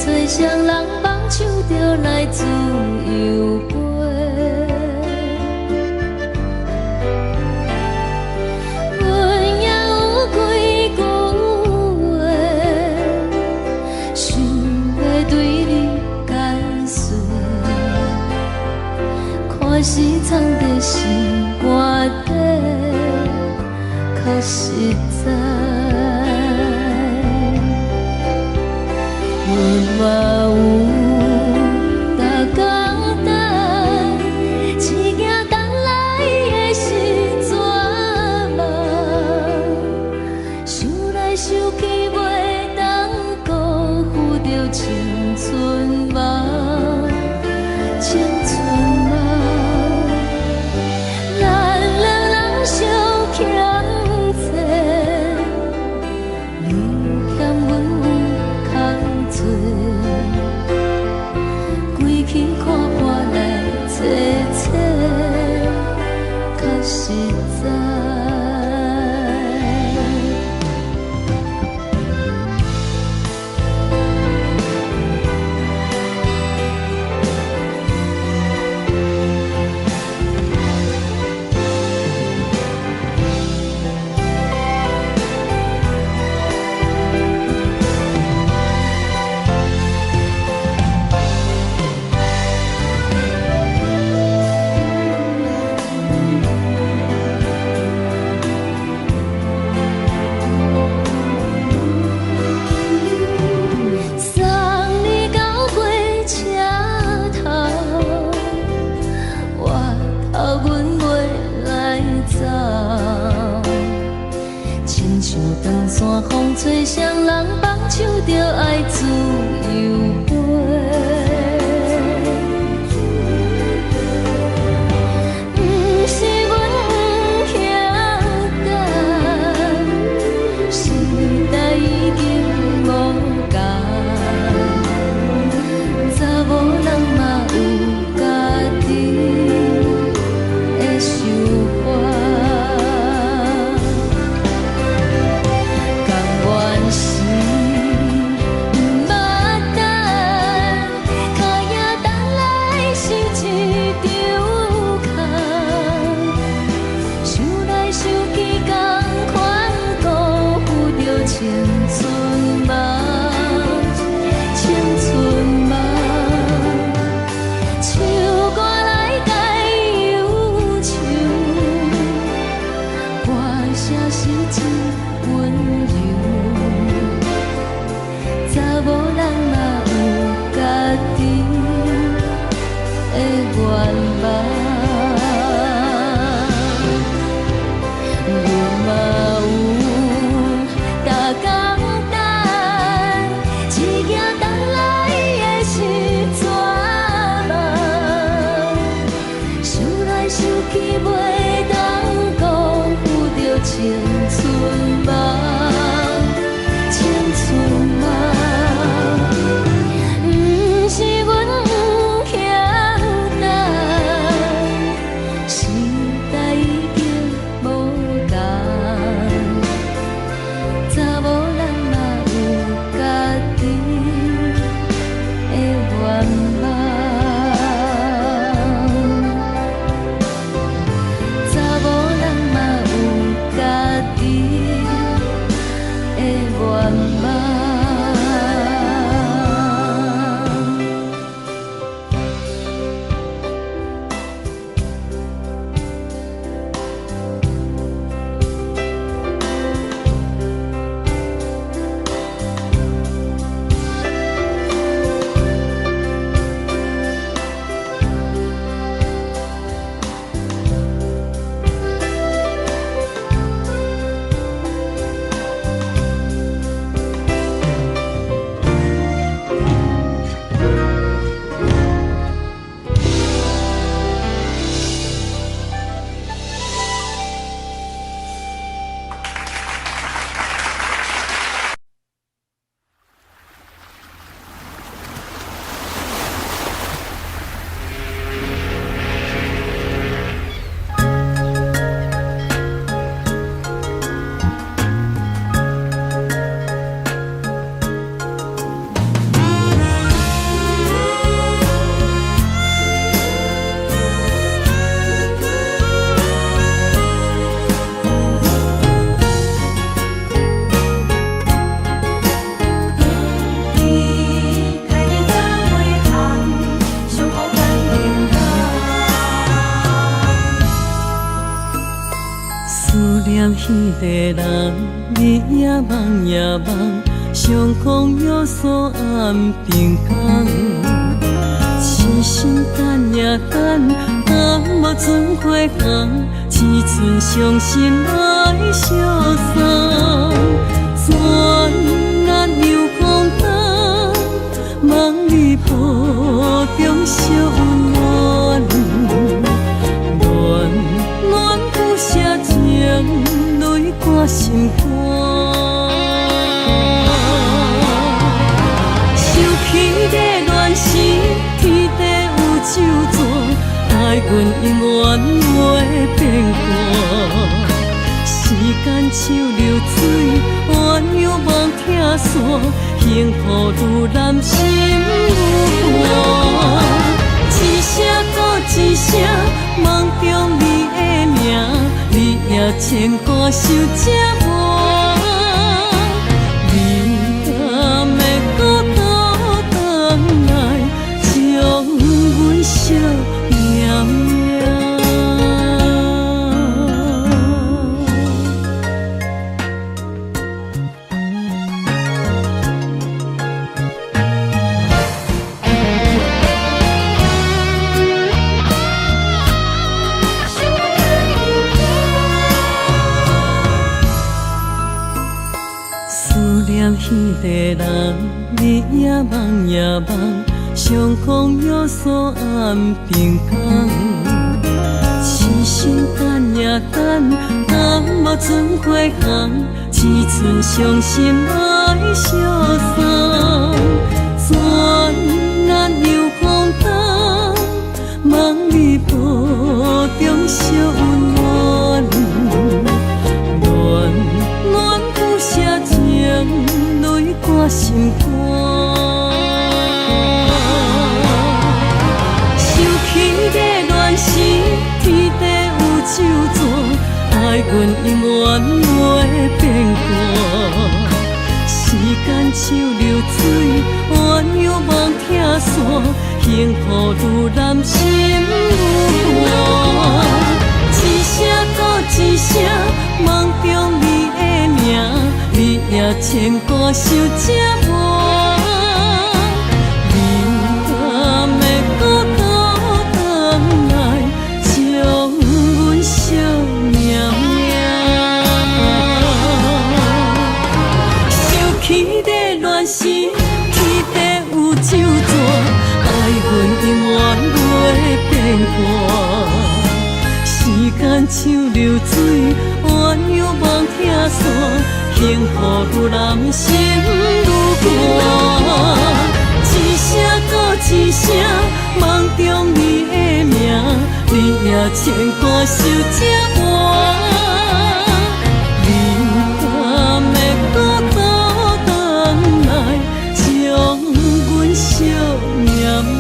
吹双人放手着来自由飞，阮也有几句话，想要对你解说，可是藏在心肝底，较实在。阮嘛有逐工等，只惊等来的是绝望，想来想去袂当辜负着青春梦，青春梦，咱两人相欠债，你欠阮有空。归去看破来坐坐，较实在。山风吹双人放手着爱自由飞，不是阮不晓等，时代已经无同，查某人嘛。迄个人，日夜梦夜梦，上空约束暗平空。痴心等也等，若无船花红，只剩伤心来相送。转眼又空灯，梦里抱中惜温暖，暖暖不舍情，泪挂心肝。想起的乱时，天地有咒詛，爱阮永远袂变卦。时间像流水，鸳鸯望听线，幸福愈难心愈寒。一声搁一声，梦中你的名，你也牵挂受折磨。你敢会搁倒转来，将阮惜命命？迄个人，日夜梦夜梦，上空约束暗平空。痴心等也等，若无船花红，只剩伤心来相送。转眼又空灯，梦里抱中惜温暖，暖暖不舍情，泪挂心肝。想起的乱时，天地有咒詛，爱阮永远袂变卦。时间像流水，鸳鸯望听线，幸福愈难心愈寒。一声搁一声，梦中你的名，你也牵挂受折磨。你敢会搁倒转来，将阮惜命命？想起的乱时，天地有咒詛，爱阮永远袂变卦。时间像流水，鸳鸯望听线，幸福愈难心愈寒。一声搁一声，梦中你的名，你也牵挂受折磨。你敢会搁倒转来，将阮惜命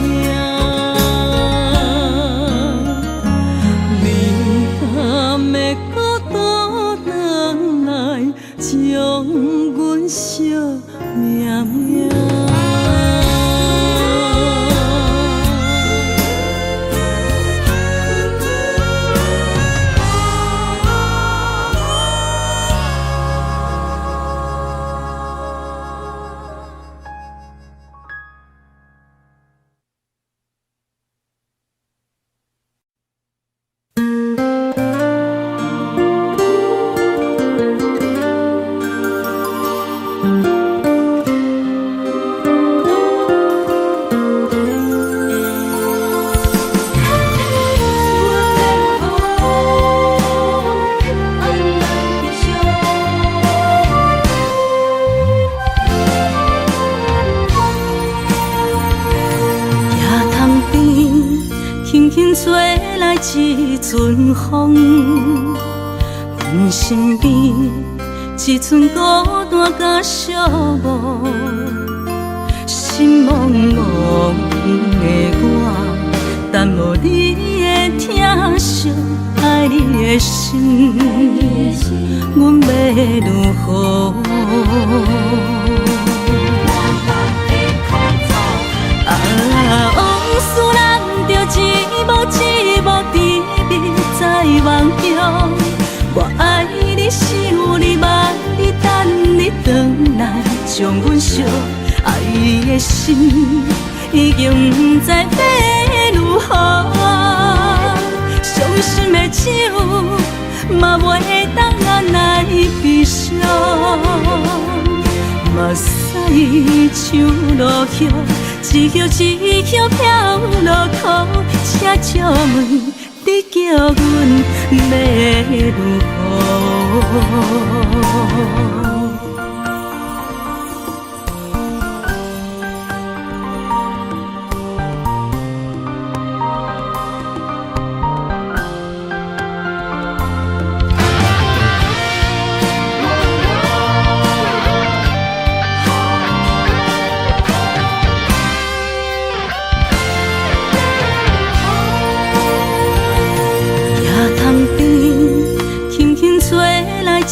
命？将阮惜命命。一阵风，阮身边一寸孤单甲寂寞，心茫茫的我，等无你的疼惜，爱你的心，阮要如何？往事难着一幕一幕甜蜜在梦中，我爱你是将阮惜爱的心，已经不知要如何。伤心的酒，嘛袂当按来悲伤。目屎像落叶，一叶一叶飘落土。请借问，你叫阮要如何？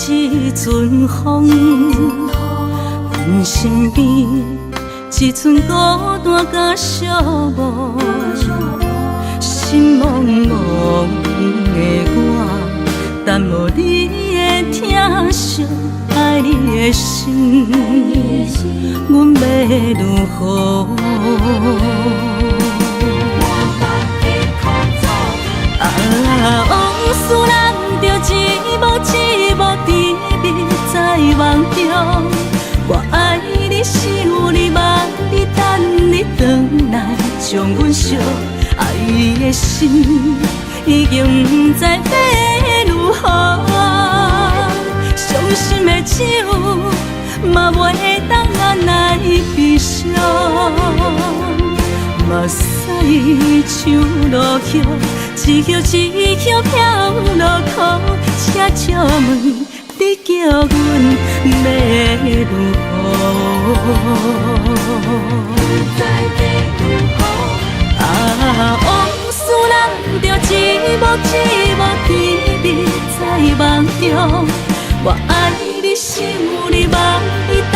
一阵风，阮身边一寸孤单甲寂寞，心茫茫的我，等无你的疼惜，爱你的心，阮要如何？往事人着一幕一幕甜蜜在梦中，我爱你是有你望你等你回来，将阮惜爱的心已经不知要如何。伤心的酒嘛袂当按来悲伤，目屎像落叶，一叶一叶飘落土。请借问，你叫阮要如何？往事人着一幕一幕甜蜜在梦中，我爱你是有你望你等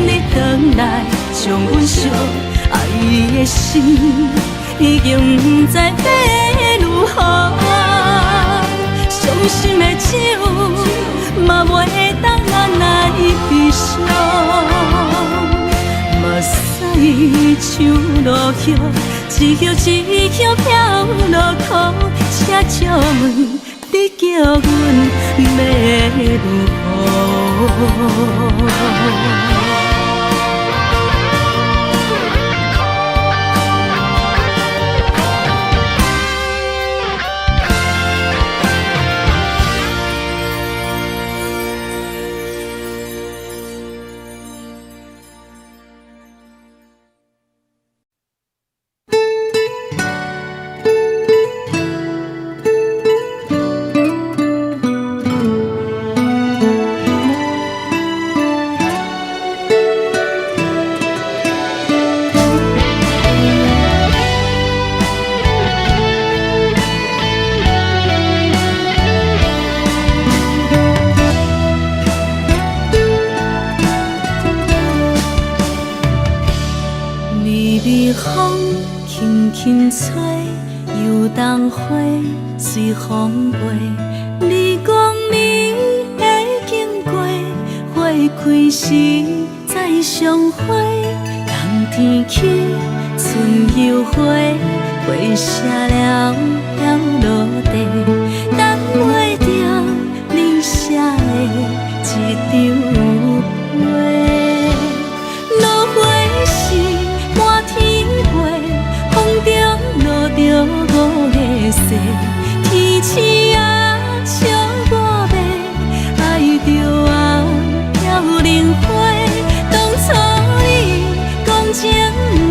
你回来，将阮惜爱的心已经不知要如何。伤心的酒嘛袂当按来悲伤，目屎像落叶，一叶一叶飘落土。请借问，你叫阮要如何？轻吹，游动花随风飞。你讲你会经过，花开时再相会。冬天起，春又回，花谢了落地，等袂着你写的一张画。落花时满天飞，风中落着五个色，天星啊笑我迷，爱着啊飘零花。当初你讲情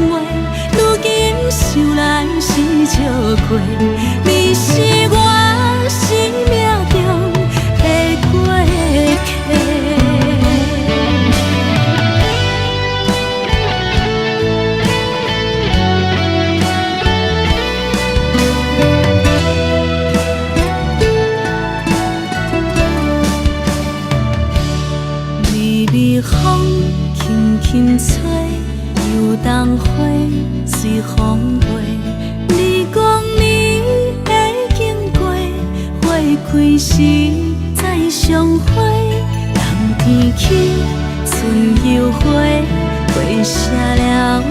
话，如今想来是笑亏。你是我生命中的过客。微微风轻轻吹，游动花随风飞。你讲你会经过，花开时再相会。冬天起，春又回，写了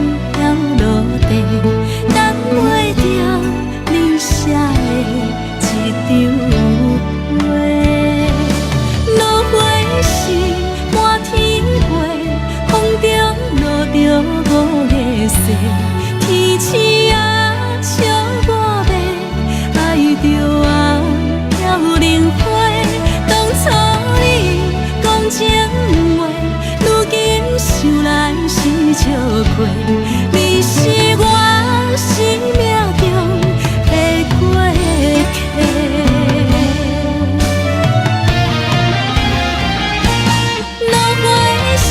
落地，等袂着你写的一张花。落花是满天飞，风中落着五个色，天星啊笑我迷，爱着啊飘零花。当初你讲情话，如今想来是笑过，你是我生命中的过客。落花是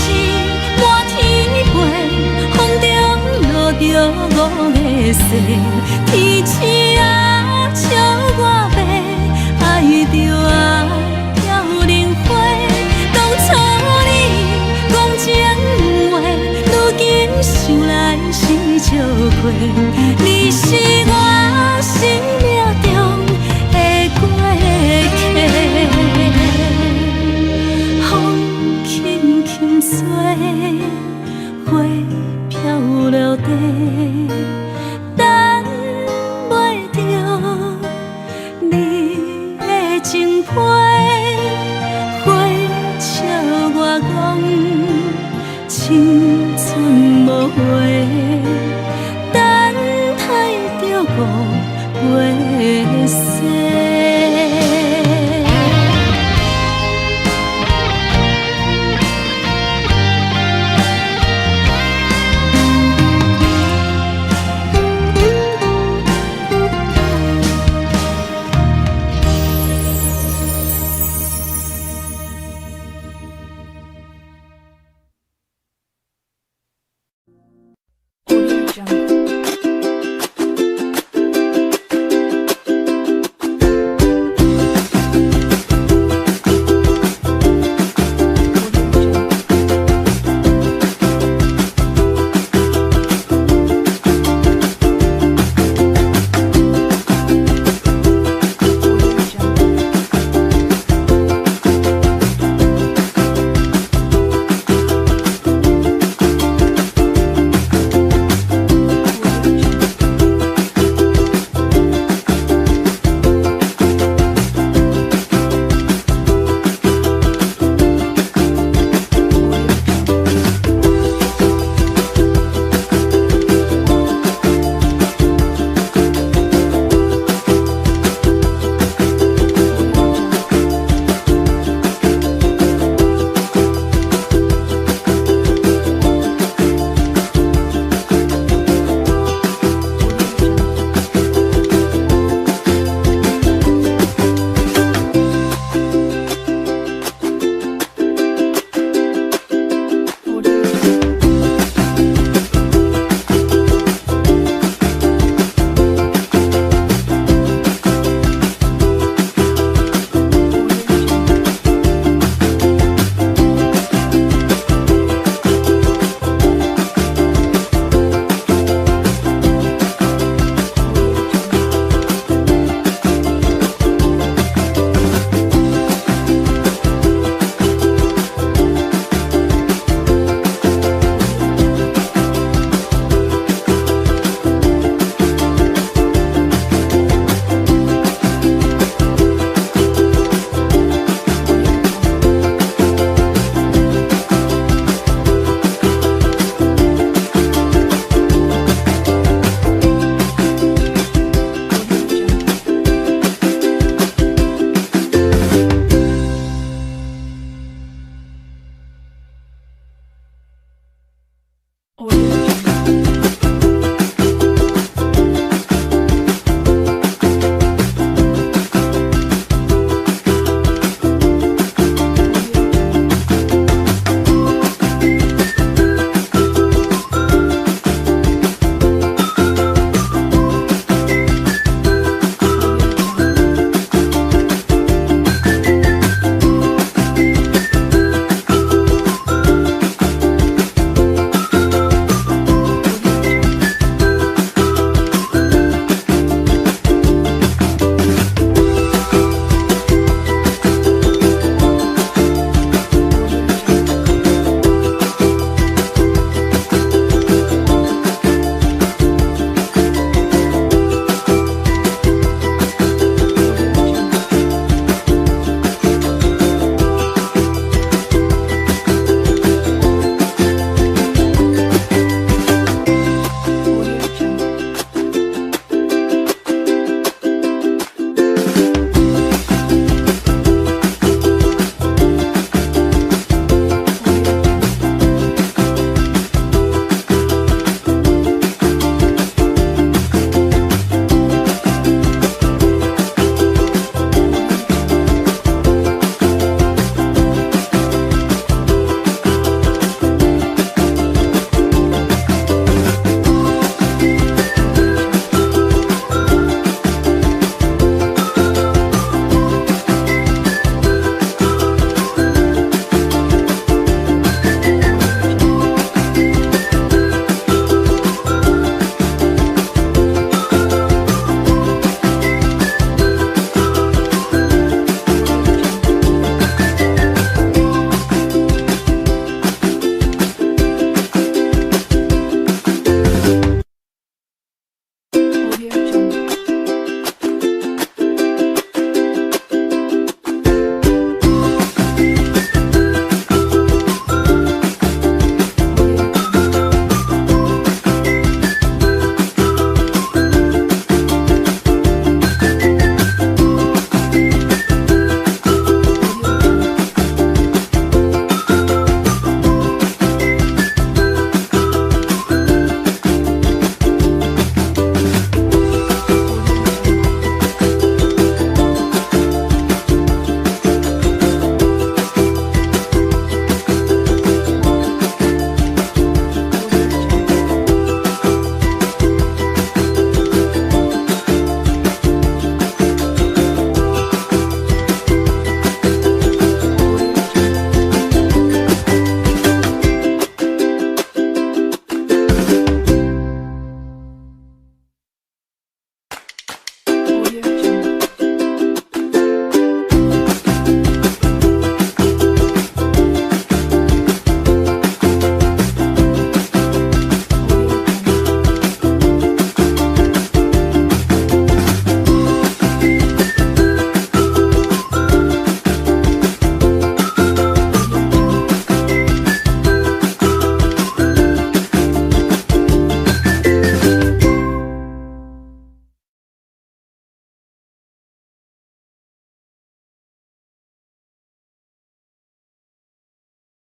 满天飞，风中落着五个色，天星啊笑我迷，爱着啊飘零花。当初你讲情话，如今想来是笑过，你是我生命中的过客。风轻轻吹，花飘落地，等袂着你的情批。花笑我讲青春无悔，等待着五月雪。